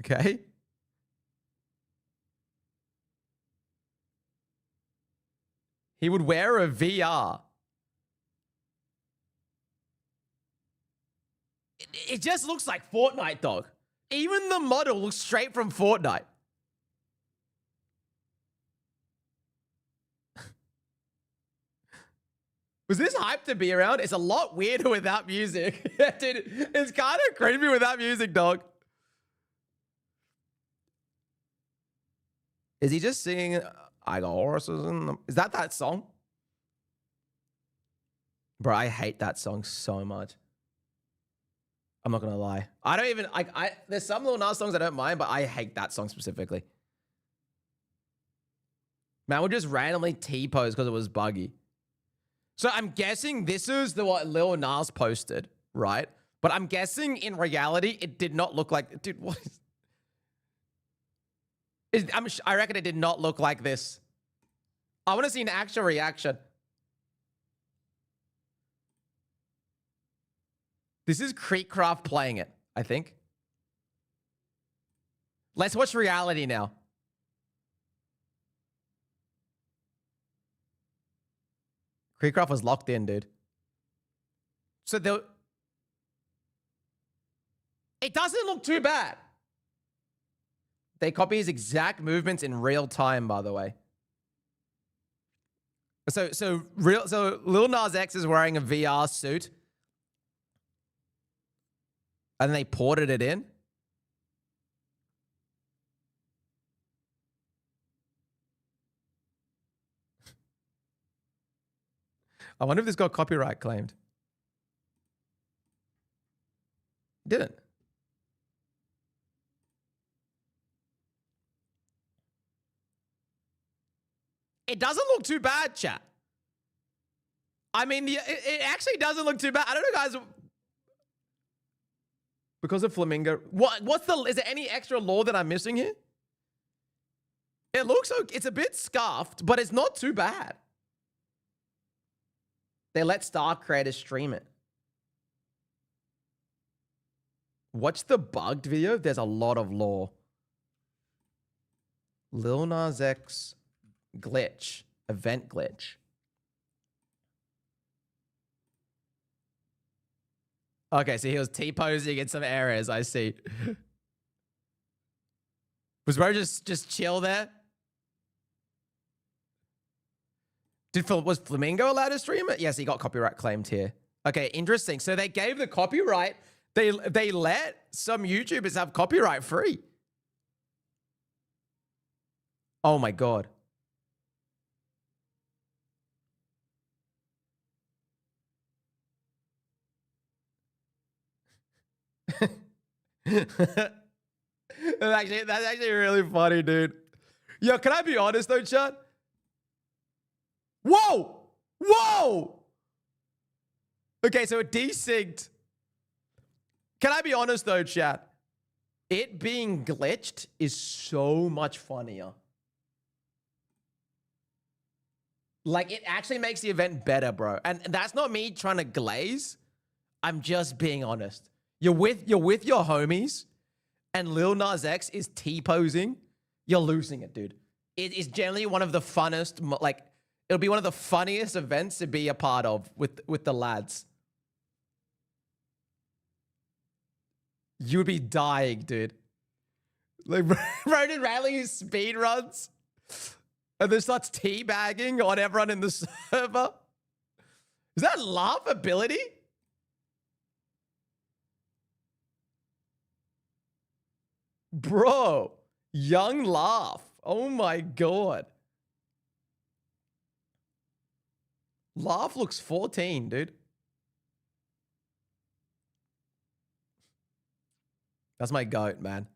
S1: Okay. He would wear a VR. It just looks like Fortnite, dog. Even the model looks straight from Fortnite. Was this hype to be around? It's a lot weirder without music. Dude, it's kind of creepy without music, dog. Is he just singing I got horses in them? Is that song? Bro, I hate that song so much. I'm not gonna lie. I don't even there's some Lil Nas songs I don't mind, but I hate that song specifically. Man, we'll just randomly T-pose because it was buggy. So I'm guessing this is what Lil Nas posted, right? But I'm guessing in reality, it did not look like... Dude, what is... I reckon it did not look like this. I want to see an actual reaction. This is Creekcraft playing it, I think. Let's watch reality now. Creekcraft was locked in, dude. So it doesn't look too bad. They copy his exact movements in real time, by the way. So Lil Nas X is wearing a VR suit. And then they ported it in. I wonder if this got copyright claimed. Didn't. It doesn't look too bad, chat. I mean, it actually doesn't look too bad. I don't know, guys. Because of Flamingo. Is there any extra lore that I'm missing here? It looks okay. It's a bit scuffed, but it's not too bad. They let star creators stream it. Watch the bugged video. There's a lot of lore. Lil Nas X glitch. Event glitch. Okay, so he was T-posing in some areas, I see. Was bro just chill there? Was Flamingo allowed to stream it? Yes, he got copyright claimed here. Okay, interesting. So they gave the copyright. They let some YouTubers have copyright free. Oh my God. That's actually really funny, dude. Yo, can I be honest though, chat? Whoa! Whoa! Okay, so it desynced. Can I be honest though, chat? It being glitched is so much funnier. Like, it actually makes the event better, bro. And that's not me trying to glaze. I'm just being honest. You're with your homies, and Lil Nas X is T-posing. You're losing it, dude. It is generally one of the funnest, like, it'll be one of the funniest events to be a part of with the lads. You would be dying, dude. Like, Ronan Rally speed runs, and then starts teabagging on everyone in the server. Is that laughability? Bro, young laugh. Oh my God. Laugh looks 14, dude. That's my goat, man.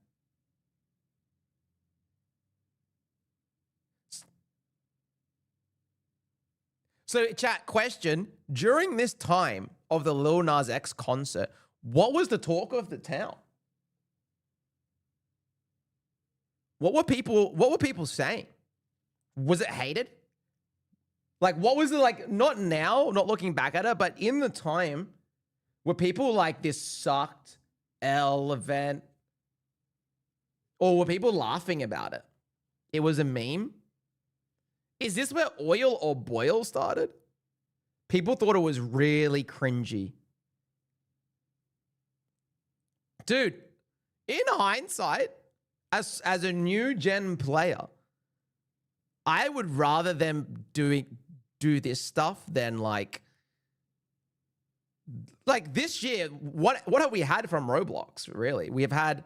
S1: So, chat, question. During this time of the Lil Nas X concert, what was the talk of the town? What were people saying? Was it hated? Like, what was it like? Not now, not looking back at it, but in the time, were people like, this sucked L event? Or were people laughing about it? It was a meme? Is this where Oil or Boil started? People thought it was really cringy. Dude, in hindsight, as a new gen player, I would rather them do this stuff than like this year. What have we had from Roblox? Really, we've had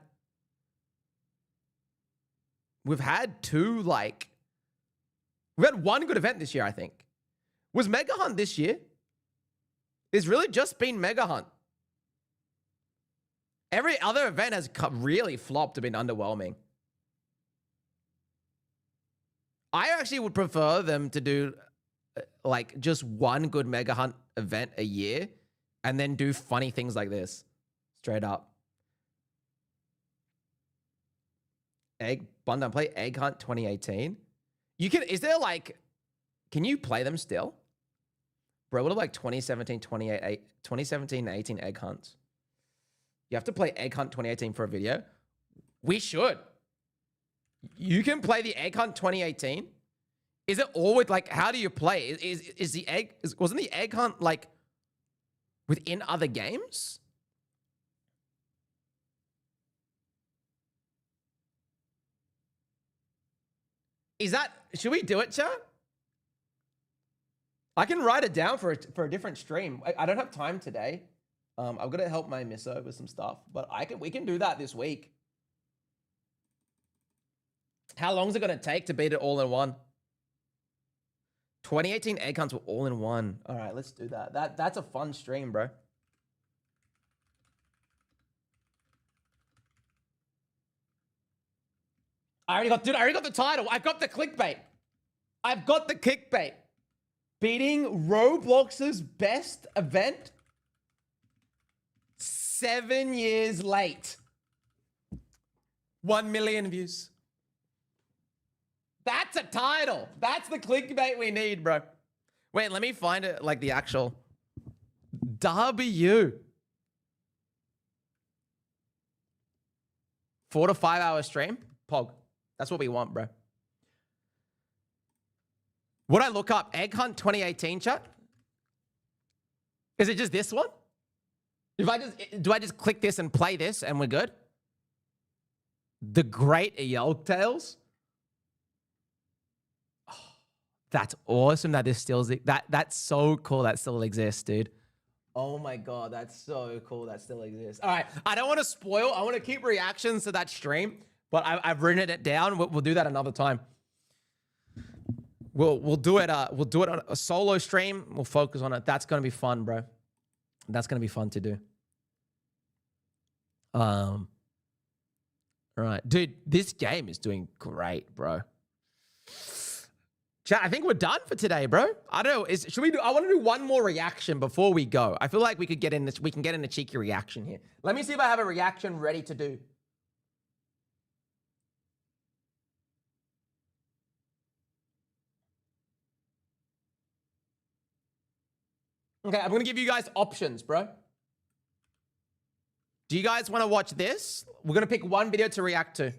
S1: two we've had one good event this year. I think was Mega Hunt this year. It's really just been Mega Hunt. Every other event has really flopped or been underwhelming. I actually would prefer them to do like just one good Mega Hunt event a year and then do funny things like this. Straight up. Bundun, play Egg Hunt 2018. Can you play them still? Bro, what are like 2017, 18 Egg Hunts? You have to play Egg Hunt 2018 for a video? We should. You can play the Egg Hunt 2018? Is it always like, how do you play? Wasn't the Egg Hunt like within other games? Should we do it, chat? I can write it down for a different stream. I don't have time today. I've got to help my misso with some stuff, but we can do that this week. How long is it going to take to beat it all in one? 2018 egg hunts were all in one. All right, let's do that. That's a fun stream, bro. I already got the title. I got the clickbait. I've got the clickbait. Beating Roblox's best event 7 years late. 1 million views. That's a title. That's the clickbait we need, bro. Wait, let me find it, like the actual W. 4 to 5 hour stream. Pog. That's what we want, bro. Would I look up Egg Hunt 2018 chat? Is it just this one? Do I just click this and play this and we're good? The Great Yolk Tales? Oh, that's awesome that this still that's so cool that still exists, dude. Oh my god, that's so cool that still exists. All right, I don't want to spoil. I want to keep reactions to that stream, but I've written it down. We'll do that another time. We'll do it. We'll do it on a solo stream. We'll focus on it. That's gonna be fun, bro. That's gonna be fun to do. All right, dude. This game is doing great, bro. Chat, I think we're done for today, bro. I don't know. Should we do? I want to do one more reaction before we go. I feel like we could get in this. We can get in a cheeky reaction here. Let me see if I have a reaction ready to do. Okay, I'm gonna give you guys options, bro. Do you guys want to watch this? We're gonna pick one video to react to.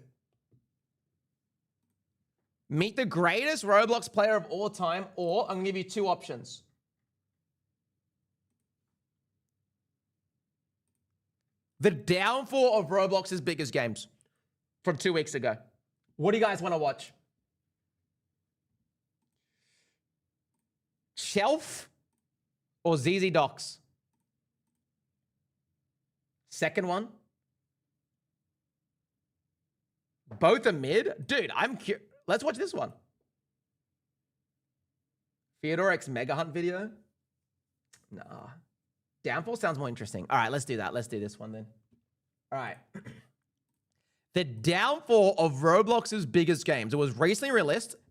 S1: Meet the greatest Roblox player of all time, or I'm gonna give you two options. The downfall of Roblox's biggest games from 2 weeks ago. What do you guys want to watch? Shelf or ZZ Docs? Second one. Both are mid? Dude, I'm curious. Let's watch this one. Theodore X Mega Hunt video? Nah. Downfall sounds more interesting. All right, let's do that. Let's do this one then. All right. The downfall of Roblox's biggest games. It was recently released.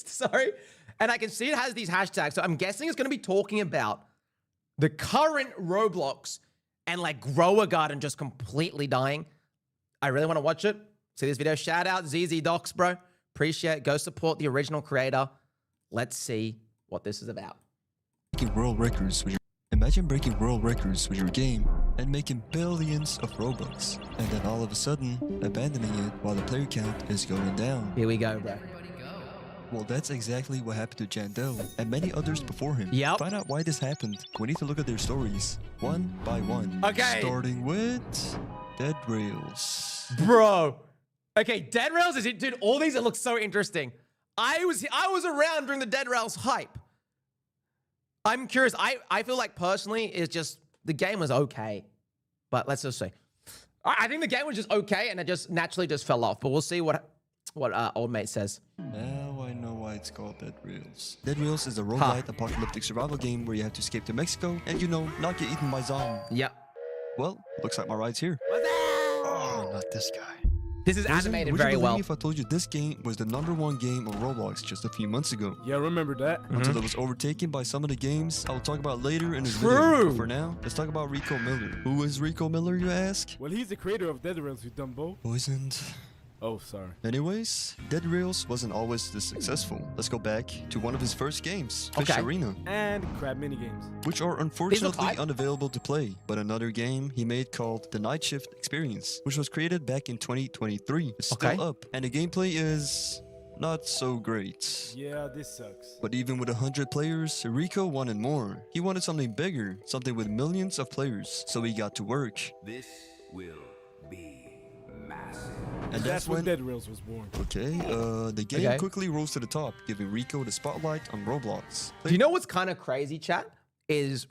S1: Sorry. And I can see it has these hashtags. So I'm guessing it's going to be talking about the current Roblox and like Grower Garden just completely dying. I really want to watch it. See this video. Shout out ZZ Docs, bro. Appreciate it. Go support the original creator. Let's see what this is about.
S11: Breaking world records with imagine breaking world records with your game and making billions of Robux, and then all of a sudden abandoning it while the player count is going down.
S1: Here we go, bro.
S11: Well, that's exactly what happened to Jandel and many others before him.
S1: Yep.
S11: Find out why this happened. We need to look at their stories one by one.
S1: Okay.
S11: Starting with Dead Rails.
S1: Bro. Okay, Dead Rails is it, dude. All these look so interesting. I was around during the Dead Rails hype. I'm curious. I feel like personally it's just the game was okay, but let's just say I think the game was just okay and it just naturally just fell off. But we'll see what old mate says.
S11: Now I know why it's called Dead Rails. Dead Rails is a roguelite apocalyptic survival game where you have to escape to Mexico and, you know, not get eaten by zombies.
S1: Yep.
S11: Well, looks like my ride's here. Oh, not this guy.
S1: This is animated very well.
S11: If I told you this game was the #1 game on Roblox just a few months ago.
S6: Yeah, remember that.
S11: Until it was overtaken by some of the games I will talk about later in this video. But for now, let's talk about Rico Miller. Who is Rico Miller, you ask?
S6: Well, he's the creator of Dead Rails, you dumbo.
S11: Poisoned.
S6: Oh, sorry.
S11: Anyways, Dead Rails wasn't always this successful. Let's go back to one of his first games, Fish Arena.
S6: And crab minigames.
S11: Which are unfortunately unavailable to play, but another game he made called The Night Shift Experience, which was created back in 2023. It's still up, and the gameplay is not so great.
S6: Yeah, this sucks.
S11: But even with 100 players, Rico wanted more. He wanted something bigger, something with millions of players, so he got to work.
S5: This will be massive.
S11: And
S6: that's when Dead Rails was born.
S11: Okay, the game quickly rose to the top, giving Rico the spotlight on Roblox.
S1: Do you know what's kind of crazy, chat? Is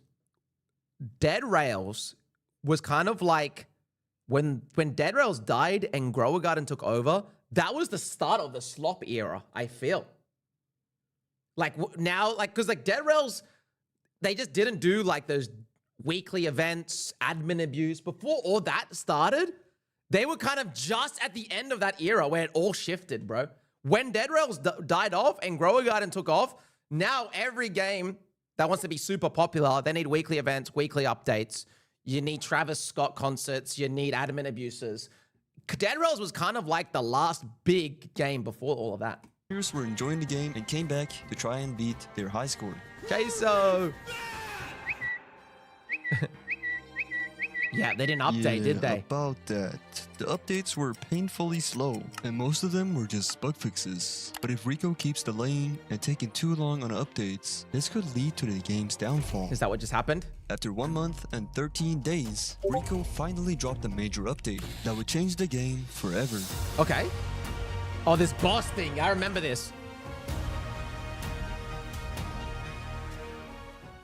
S1: Dead Rails was kind of like when Dead Rails died and Grower Garden took over, that was the start of the slop era, I feel. Like now, like, because like Dead Rails, they just didn't do like those weekly events, admin abuse. Before all that started, they were kind of just at the end of that era where it all shifted, bro. When Dead Rails died off and Grower Garden took off, now every game that wants to be super popular, they need weekly events, weekly updates. You need Travis Scott concerts. You need admin abuses. Dead Rails was kind of like the last big game before all of that.
S11: Players were enjoying the game and came back to try and beat their high score.
S1: Queso. Yeah, they didn't update, did they?
S11: About that. The updates were painfully slow, and most of them were just bug fixes. But if Rico keeps delaying and taking too long on updates, this could lead to the game's downfall.
S1: Is that what just happened?
S11: After 1 month and 13 days, Rico finally dropped a major update that would change the game forever.
S1: Okay. Oh, this boss thing. I remember this.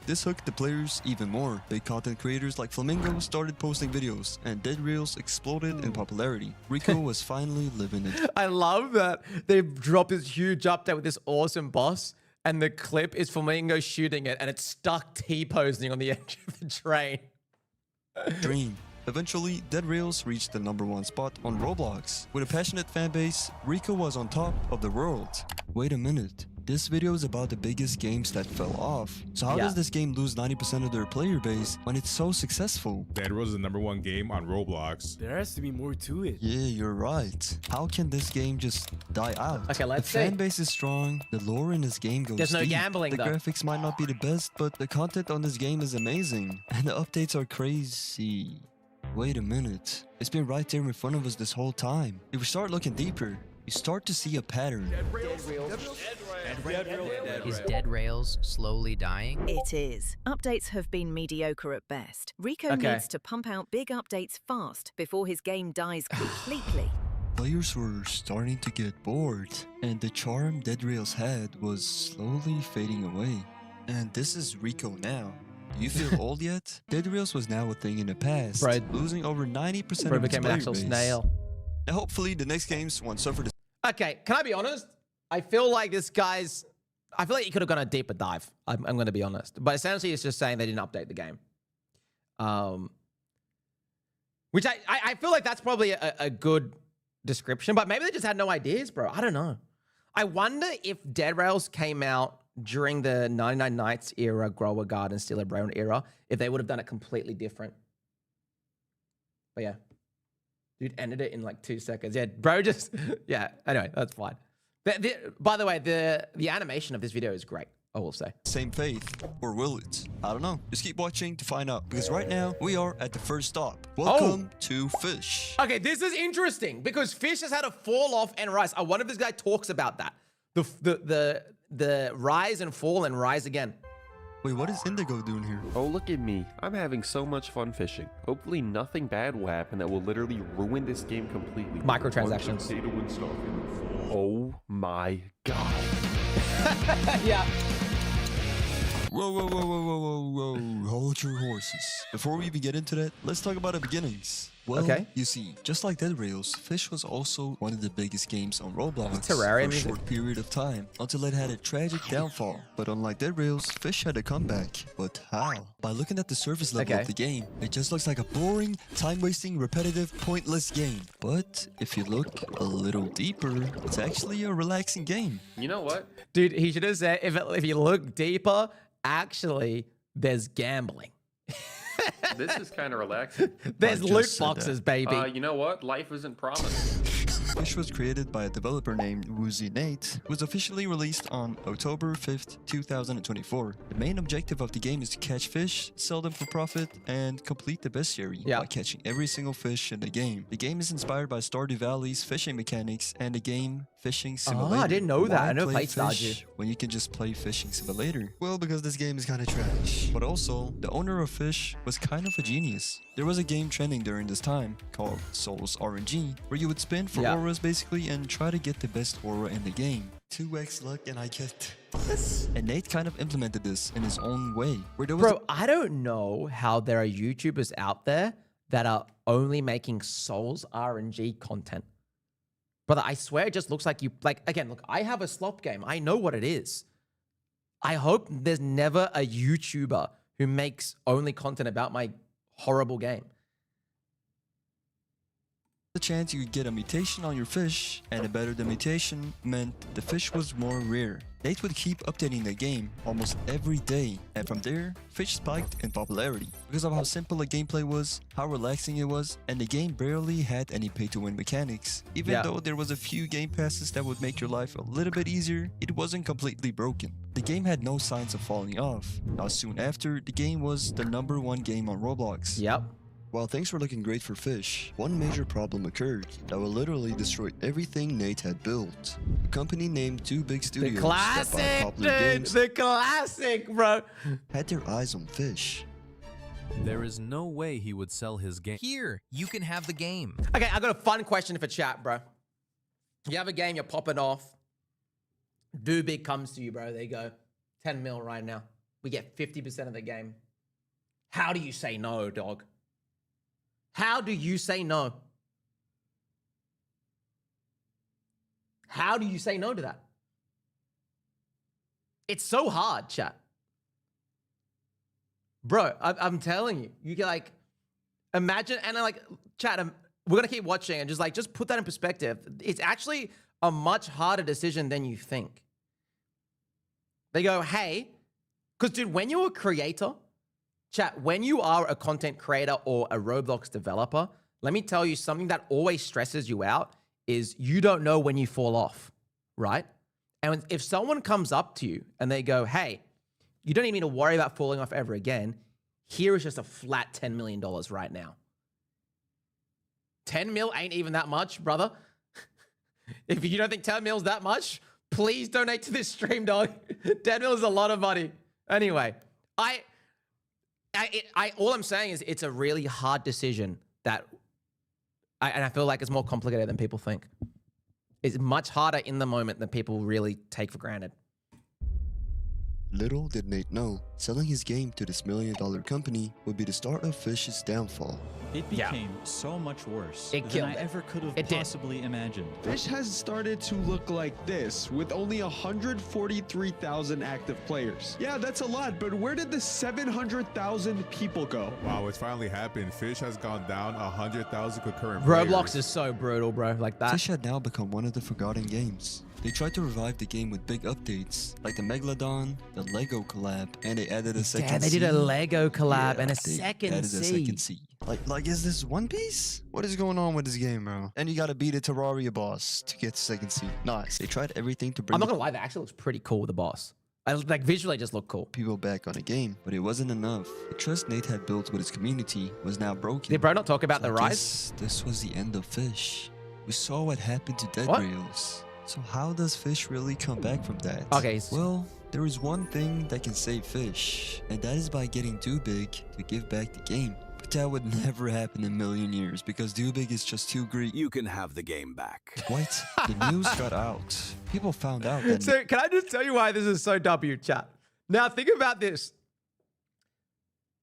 S11: This hooked the players even more. Big content creators like Flamingo started posting videos, and Dead Rails exploded in popularity. Rico was finally living it.
S1: I love that they dropped this huge update with this awesome boss, and the clip is Flamingo shooting it, and it's stuck T-posing on the edge of the train.
S11: Dream. Eventually, Dead Rails reached the #1 spot on Roblox. With a passionate fanbase, Rico was on top of the world. Wait a minute. This video is about the biggest games that fell off. So how does this game lose 90% of their player base when it's so successful?
S12: Dead Rails is the #1 game on Roblox.
S13: There has to be more to it.
S11: Yeah, you're right. How can this game just die out?
S1: Okay, let's
S11: see. The fan base is strong. The lore in this game goes
S1: There's no
S11: deep.
S1: gambling,
S11: The
S1: though.
S11: graphics might not be the best, but the content on this game is amazing. And the updates are crazy. Wait a minute. It's been right there in front of us this whole time. If we start looking deeper, you start to see a pattern.
S14: Is Dead Rails slowly dying?
S15: It is. Updates have been mediocre at best. Rico needs to pump out big updates fast before his game dies completely.
S11: Players were starting to get bored, and the charm Dead Rails had was slowly fading away. And this is Rico now. Do you feel old yet? Dead Rails was now a thing in the past, losing over 90% of its
S1: became an
S11: player
S1: actual
S11: base.
S1: snail.
S11: Now hopefully the next games won't suffer the...
S1: Okay, can I be honest? I feel like this guy's... I feel like he could have gone a deeper dive. I'm going to be honest. But essentially, it's just saying they didn't update the game. Which I feel like that's probably a good description. But maybe they just had no ideas, bro. I don't know. I wonder if Dead Rails came out during the 99 Nights era, Grower Garden, Steeler Brown era, if they would have done it completely different. But yeah. Dude ended it in like 2 seconds. Yeah, bro just... Yeah, anyway, that's fine. By the way, the animation of this video is great, I will say.
S11: Same faith, or will it? I don't know. Just keep watching to find out, because right now we are at the first stop. Welcome to Fish.
S1: Okay, this is interesting because Fish has had a fall off and rise. I wonder if this guy talks about that. The rise and fall and rise again.
S11: Wait, what is Indigo doing here?
S6: Oh, look at me. I'm having so much fun fishing. Hopefully nothing bad will happen that will literally ruin this game completely.
S1: Microtransactions.
S6: Oh my god.
S1: Yeah.
S11: Whoa, whoa, whoa, whoa, whoa, whoa, whoa. Hold your horses. Before we even get into that, let's talk about the beginnings. Well, you see, just like Dead Rails, Fish was also one of the biggest games on Roblox for a short period of time, until it had a tragic downfall. But unlike Dead Rails, Fish had a comeback. But how? By looking at the surface level of the game, it just looks like a boring, time-wasting, repetitive, pointless game. But if you look a little deeper, it's actually a relaxing game.
S6: You know what?
S1: Dude, he should have said, if you look deeper, actually, there's gambling.
S6: This is kind of relaxing.
S1: There's loot boxes, baby.
S6: You know what? Life isn't promised.
S11: Fish was created by a developer named Woozy Nate. It was officially released on October 5th, 2024. The main objective of the game is to catch fish, sell them for profit, and complete the bestiary by catching every single fish in the game. The game is inspired by Stardew Valley's fishing mechanics and the game Fishing Simulator.
S1: Oh, I didn't know that.
S11: Why
S1: I know
S11: play
S1: play Stardew.
S11: fish when you can just play Fishing Simulator? Well, because this game is kind of trash. But also, the owner of Fish was kind of a genius. There was a game trending during this time called Souls RNG, where you would spin for auras basically and try to get the best aura in the game. 2x luck and I get this. And Nate kind of implemented this in his own way. Where there was
S1: I don't know how there are YouTubers out there that are only making Souls RNG content. Brother, I swear it just looks like you, like, again, look, I have a slop game. I know what it is. I hope there's never a YouTuber who makes only content about my horrible game.
S11: The chance you could get a mutation on your fish, and a better the mutation meant the fish was more rare. Nate would keep updating the game almost every day, and from there, fish spiked in popularity because of how simple the gameplay was, how relaxing it was, and the game barely had any pay-to-win mechanics. Even though there was a few game passes that would make your life a little bit easier, it wasn't completely broken. The game had no signs of falling off. Now soon after, the game was the #1 game on Roblox. While things were looking great for fish, one major problem occurred that would literally destroy everything Nate had built. A company named Too Big Studios,
S1: The classic,
S11: popular
S1: dude.
S11: games,
S1: The classic, bro.
S11: had their eyes on fish.
S13: There is no way he would sell his game.
S14: Here, you can have the game.
S1: Okay, I got a fun question for chat, bro. You have a game, you're popping off. Do Big comes to you, bro. They go, 10 mil right now. We get 50% of the game. How do you say no, dog? How do you say no? How do you say no to that? It's so hard, chat. Bro, I'm telling you. You can like, imagine, and like, chat, we're gonna keep watching and just put that in perspective. It's actually a much harder decision than you think. They go, hey, because dude, when you're a creator, chat, when you are a content creator or a Roblox developer, let me tell you something that always stresses you out is you don't know when you fall off, right? And if someone comes up to you and they go, hey, you don't even need to worry about falling off ever again. Here is just a flat $10 million right now. 10 mil ain't even that much, brother. If you don't think 10 mil is that much, please donate to this stream, dog. 10 mil is a lot of money. Anyway, all I'm saying is it's a really hard decision that, and I feel like it's more complicated than people think. It's much harder in the moment than people really take for granted.
S11: Little did Nate know, selling his game to this $1 million company would be the start of Fish's downfall.
S16: It became so much worse
S1: It
S16: than
S1: killed
S16: I
S1: it.
S16: ever could have
S1: It did.
S16: possibly imagined.
S6: Fish has started to look like this, with only 143,000 active players. Yeah, that's a lot, but where did the 700,000 people go?
S12: Wow, it's finally happened. Fish has gone down 100,000 concurrent
S1: Roblox
S12: players.
S1: is so brutal, bro. Like that.
S11: Fish had now become one of the forgotten games. They tried to revive the game with big updates, like the Megalodon, the Lego collab, and they added a second
S1: Yeah, they did a Lego collab and a second
S11: C. Like, is this One Piece? What is going on with this game, bro? And you gotta beat a Terraria boss to get second C. Nice. They tried everything to bring
S1: I'm not gonna lie, that actually looks pretty cool with the boss. Like visually, just look cool.
S11: people back on the game, but it wasn't enough. The trust Nate had built with his community was now broken.
S1: Did bro not talk about the
S11: I
S1: rise?
S11: guess this was the end of Fish. We saw what happened to Dead
S1: What?
S11: Rails. So how does Fish really come back from that?
S1: Okay.
S11: Well, there is one thing that can save Fish, and that is by getting Too Big to give back the game. But that would never happen in a million years because Too Big is just too great.
S17: You can have the game back.
S11: What? The news got out. People found out that
S1: So can I just tell you why this is so W, chat? Now think about this.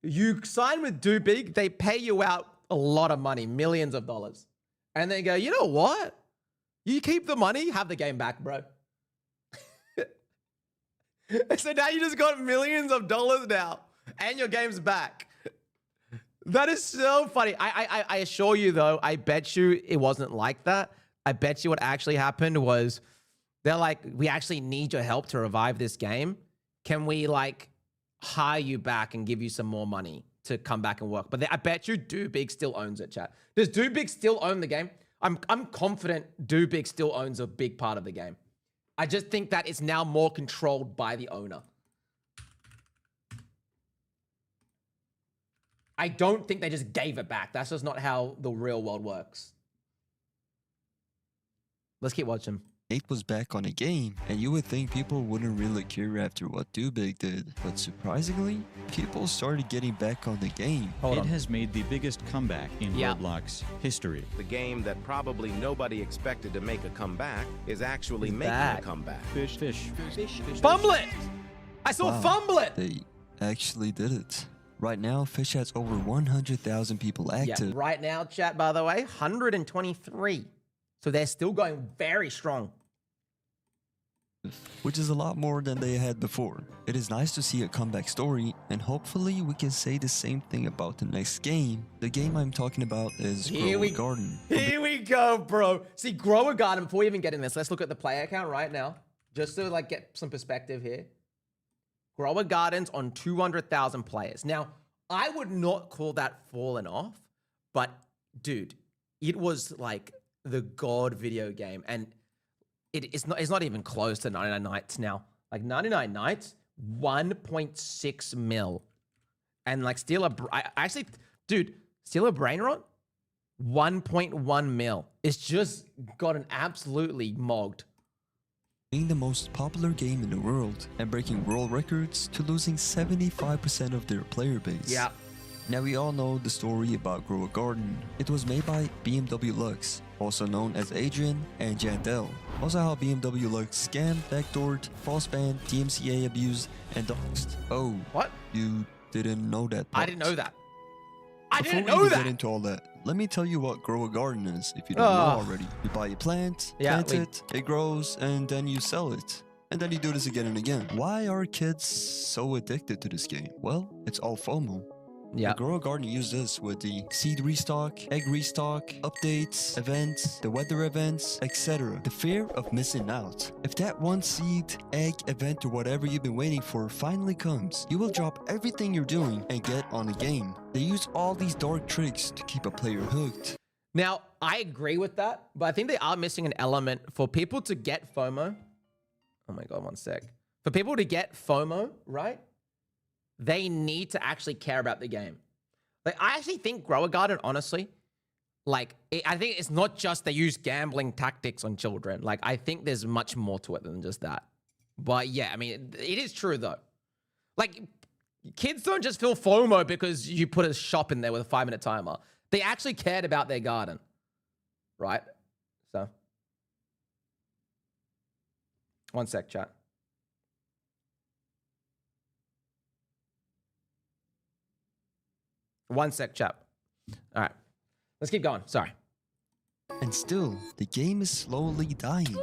S1: You sign with Do Big, they pay you out a lot of money, millions of dollars. And they go, you know what? You keep the money, have the game back, bro. So now you just got millions of dollars now, and your game's back. That is so funny. I assure you, though, I bet you it wasn't like that. I bet you what actually happened was they're like, we actually need your help to revive this game. Can we, like, hire you back and give you some more money to come back and work? But I bet you Do Big still owns it, chat. Does Do Big still own the game? I'm confident Do Big still owns a big part of the game. I just think that it's now more controlled by the owner. I don't think they just gave it back. That's just not how the real world works. Let's keep watching.
S11: Nate was back on the game, and you would think people wouldn't really care after what Do Big did. But surprisingly, people started getting back on the game.
S16: It has made the biggest comeback in Roblox history.
S17: The game that probably nobody expected to make a comeback is actually making a comeback.
S16: Fish.
S1: Fumble it! I saw fumble it!
S11: They actually did it. Right now, Fish has over 100,000 people active.
S1: Yeah, right now, chat, by the way, 123. So they're still going very strong.
S11: which is a lot more than they had before. It is nice to see a comeback story, and hopefully we can say the same thing about the next game. The game I'm talking about is Grow a Garden.
S1: Here we go, bro. See, Grow a Garden, before we even get in this, let's look at the player count right now, just to like get some perspective here. Grow a Garden's on 200,000 players. Now, I would not call that falling off, but dude, it was like the god video game, and it's not even close to 99 Nights now. Like 99 Nights, 1.6 mil. And like Steal a Brain Rot, 1.1 mil. It's just gotten absolutely mogged.
S11: Being the most popular game in the world and breaking world records to losing 75% of their player base.
S1: Yeah.
S11: Now we all know the story about Grow a Garden. It was made by BMW Lux, also known as Adrian and Jandel. Also how BMW Lux scammed, backdoored, false banned, DMCA abused, and doxed. Oh,
S1: what?
S11: You didn't know that part.
S1: I didn't know that.
S11: Before we get into all that, let me tell you what Grow a Garden is if you don't know already. You buy a plant, plant it grows, and then you sell it. And then you do this again and again. Why are kids so addicted to this game? Well, it's all FOMO.
S1: Yeah.
S11: Grow a Garden uses this with the seed restock, egg restock, updates, events, the weather events, etc. The fear of missing out. If that one seed, egg, event, or whatever you've been waiting for finally comes, you will drop everything you're doing and get on the game. They use all these dark tricks to keep a player hooked.
S1: Now, I agree with that, but I think they are missing an element for people to get FOMO. Oh my God, one sec. For people to get FOMO, right? They need to actually care about the game. Like, I actually think Grow a Garden, honestly, like, I think it's not just they use gambling tactics on children. Like, I think there's much more to it than just that. But yeah, I mean, it is true though. Like, kids don't just feel FOMO because you put a shop in there with a 5-minute timer. They actually cared about their garden, right? So, one sec, chat. One sec, chat. All right, let's keep going. Sorry.
S11: And still, the game is slowly dying.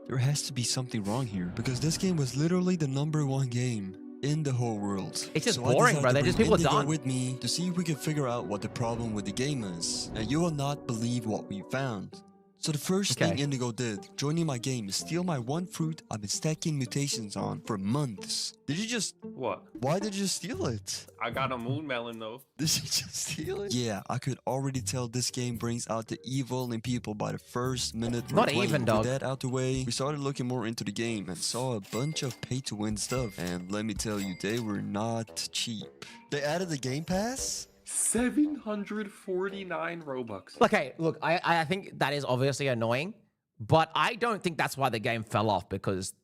S11: There has to be something wrong here, because this game was literally the #1 game in the whole world.
S1: It's just boring, bro. They're just people done.
S11: With me to see if we can figure out what the problem with the game is, and you will not believe what we found. So the first thing Indigo did, joining my game, is steal my one fruit I've been stacking mutations on for months. Did you just...
S18: What?
S11: Why did you steal it?
S18: I got a moon melon though.
S11: Did you just steal it? Yeah, I could already tell this game brings out the evil in people by the first minute.
S1: Not even, dog.
S11: With that out the way, we started looking more into the game and saw a bunch of pay-to-win stuff. And let me tell you, they were not cheap. They added the Game Pass?
S18: 749 Robux.
S1: Okay, look, I think that is obviously annoying, but I don't think that's why the game fell off, because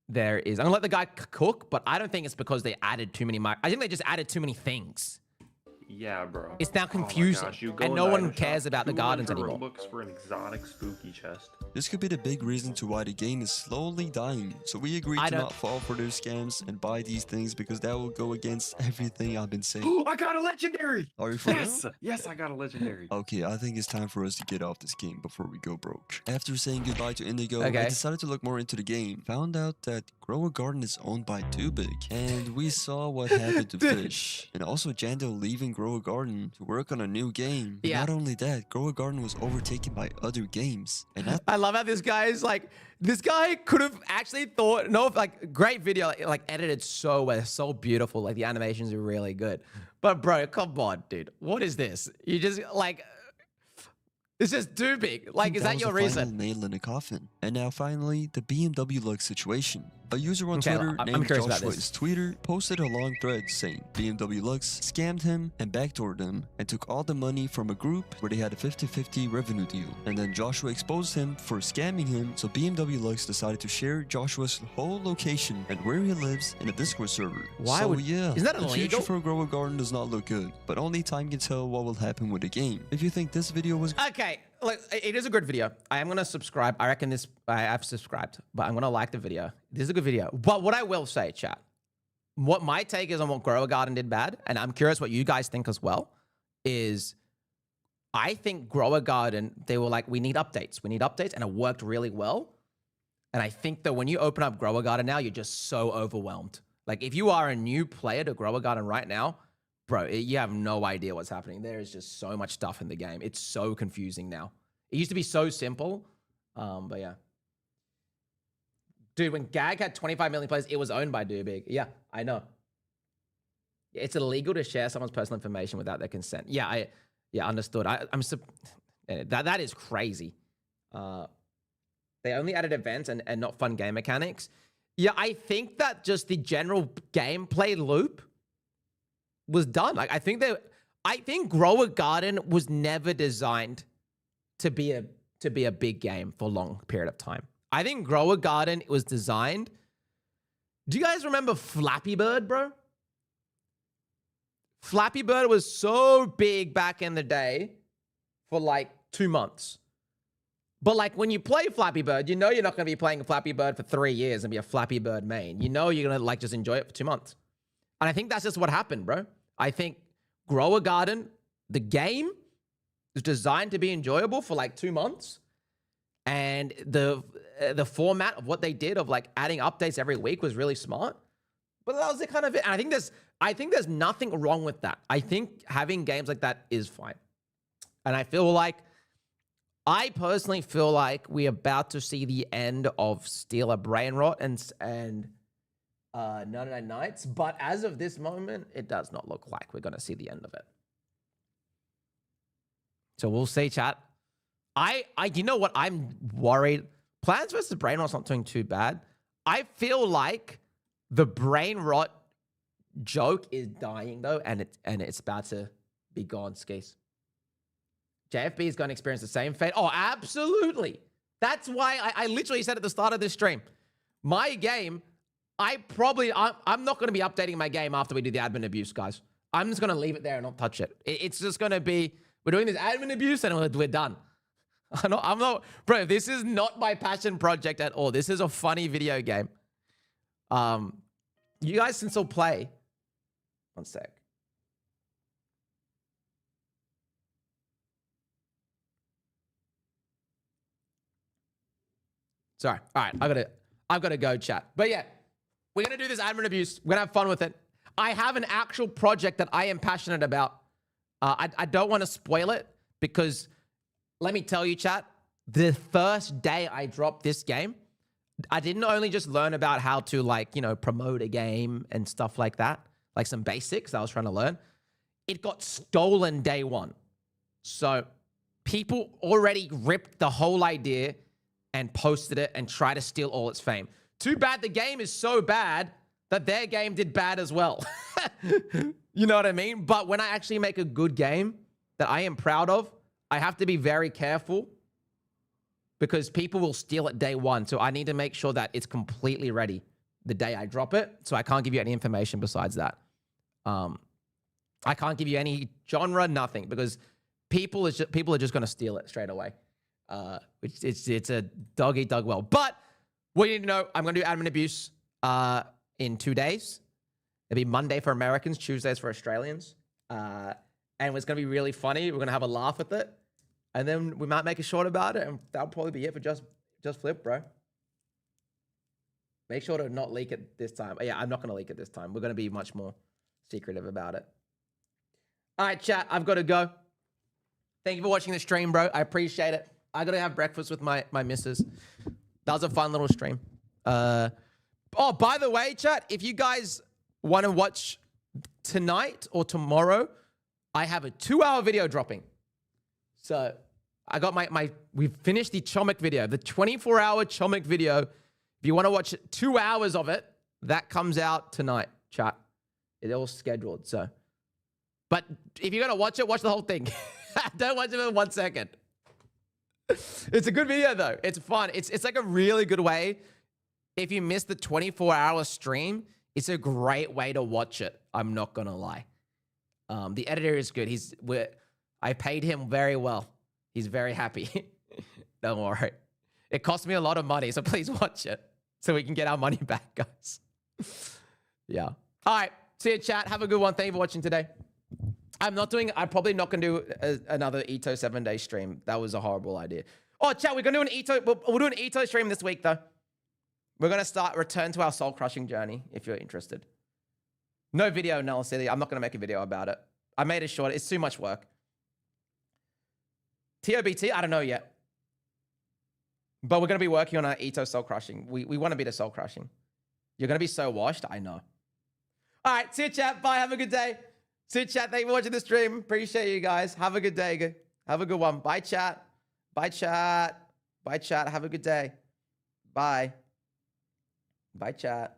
S1: there is... I'm gonna let the guy cook, but I don't think it's because they added too many... I think they just added too many things.
S18: Yeah, bro.
S1: It's now confusing, and no one cares about the gardens anymore.
S18: Robux for an exotic spooky chest.
S11: This could be the big reason to why the game is slowly dying. So we agreed to not fall for their scams and buy these things, because that will go against everything I've been saying.
S18: Oh, I got a legendary!
S11: Are you for
S18: Yes!
S11: real?
S18: Yes, I got a legendary.
S11: Okay, I think it's time for us to get off this game before we go broke. After saying goodbye to Indigo, I decided to look more into the game. Found out that Grow a Garden is owned by Too Big, and we saw what happened to Fish. And also Jando leaving Grow a Garden to work on a new game. Yeah. Not only that, Grow a Garden was overtaken by other games. And
S1: I love how this guy is like, this guy could have actually thought, no, like, great video, like edited so well, so beautiful, like the animations are really good. But bro, come on, dude, what is this? You just like, it's just too big. Like, is that your reason?
S11: Nail in the coffin. And now finally, the BMW Lux situation. A user on Twitter named Joshua's Tweeter posted a long thread saying BMW Lux scammed him and backdoored him and took all the money from a group where they had a 50-50 revenue deal. And then Joshua exposed him for scamming him, so BMW Lux decided to share Joshua's whole location and where he lives in a Discord server.
S1: Why would...
S11: yeah,
S1: isn't that
S11: the
S1: illegal?
S11: future for Grow a Garden does not look good, but only time can tell what will happen with the game. If you think this video was...
S1: Okay, look, it is a good video. I am going to subscribe. I reckon this... I've subscribed, but I'm going to like the video. This is a good video. But what I will say, chat, what my take is on what Grow a Garden did bad, and I'm curious what you guys think as well, is I think Grow a Garden, they were like, we need updates. We need updates, and it worked really well. And I think that when you open up Grower Garden now, you're just so overwhelmed. Like if you are a new player to Grower Garden right now, bro, you have no idea what's happening. There is just so much stuff in the game. It's so confusing now. It used to be so simple, but yeah. Dude, when GAG had 25 million players, it was owned by Doobig. Yeah, I know. It's illegal to share someone's personal information without their consent. Yeah, understood. That is crazy. They only added events and not fun game mechanics. Yeah, I think that just the general gameplay loop was done. Like I think Grower Garden was never designed to be a big game for a long period of time. I think Grower Garden was designed. Do you guys remember Flappy Bird, bro? Flappy Bird was so big back in the day for like 2 months. But like when you play Flappy Bird, you know you're not going to be playing Flappy Bird for 3 years and be a Flappy Bird main. You know you're going to like just enjoy it for 2 months. And I think that's just what happened, bro. I think Grower Garden, the game, is designed to be enjoyable for like 2 months. And the format of what they did of like adding updates every week was really smart. But that was the kind of it. And I think there's nothing wrong with that. I think having games like that is fine. And I personally feel like we're about to see the end of Stealer Brain Rot and 99 Nights. But as of this moment, it does not look like we're going to see the end of it. So we'll see, chat. You know what? I'm worried. Plants vs. Brain Rot's not doing too bad. I feel like the Brain Rot joke is dying though, and it's about to be gone, skis. JFB is going to experience the same fate. Oh, absolutely. That's why I literally said at the start of this stream, my game, I'm not going to be updating my game after we do the admin abuse, guys. I'm just going to leave it there and not touch it. It's just going to be, we're doing this admin abuse and we're done. I'm not, bro, this is not my passion project at all. This is a funny video game. You guys can still play. One sec. Sorry. All right. I've got to go, chat. But yeah, we're going to do this admin abuse. We're going to have fun with it. I have an actual project that I am passionate about. I don't want to spoil it because let me tell you, chat, the first day I dropped this game, I didn't only just learn about how to like, promote a game and stuff like that, like some basics I was trying to learn. It got stolen day one. So people already ripped the whole idea and posted it and tried to steal all its fame. Too bad the game is so bad that their game did bad as well. You know what I mean? But when I actually make a good game that I am proud of, I have to be very careful because people will steal it day one. So I need to make sure that it's completely ready the day I drop it. So I can't give you any information besides that. I can't give you any genre, nothing, because people are just going to steal it straight away. It's a dog eat dog well. But what you need to know, I'm going to do admin abuse in 2 days. It'll be Monday for Americans, Tuesdays for Australians. And it's going to be really funny. We're going to have a laugh with it. And then we might make a short about it. And that'll probably be it for Just Flip, bro. Make sure to not leak it this time. Yeah, I'm not going to leak it this time. We're going to be much more secretive about it. All right, chat. I've got to go. Thank you for watching the stream, bro. I appreciate it. I got to have breakfast with my missus. That was a fun little stream. Oh, by the way, chat, if you guys want to watch tonight or tomorrow, I have a 2-hour video dropping. So I got we finished the Chomik video, the 24-hour Chomik video. If you want to watch 2 hours of it, that comes out tonight, chat. It's all scheduled, so. But if you're going to watch it, watch the whole thing. Don't watch it for 1 second. It's a good video, though. It's fun. It's like a really good way. If you miss the 24-hour stream, it's a great way to watch it. I'm not going to lie. The editor is good. I paid him very well. He's very happy. Don't worry. It cost me a lot of money, so please watch it so we can get our money back, guys. Yeah. All right. See you, chat. Have a good one. Thank you for watching today. I'm probably not going to do another Ito 7-day stream. That was a horrible idea. Oh, chat, we're going to do an Ito. We'll do an Ito stream this week, though. We're going to return to our soul crushing journey if you're interested. No video, no, silly. I'm not going to make a video about it. I made it short. It's too much work. TOBT, I don't know yet. But we're going to be working on our Ito soul crushing. We want to be the soul crushing. You're going to be so washed. I know. All right. See you, chat. Bye. Have a good day. See you, chat. Thank you for watching the stream. Appreciate you guys. Have a good day. Have a good one. Bye, chat. Bye, chat. Bye, chat. Have a good day. Bye. Bye, chat.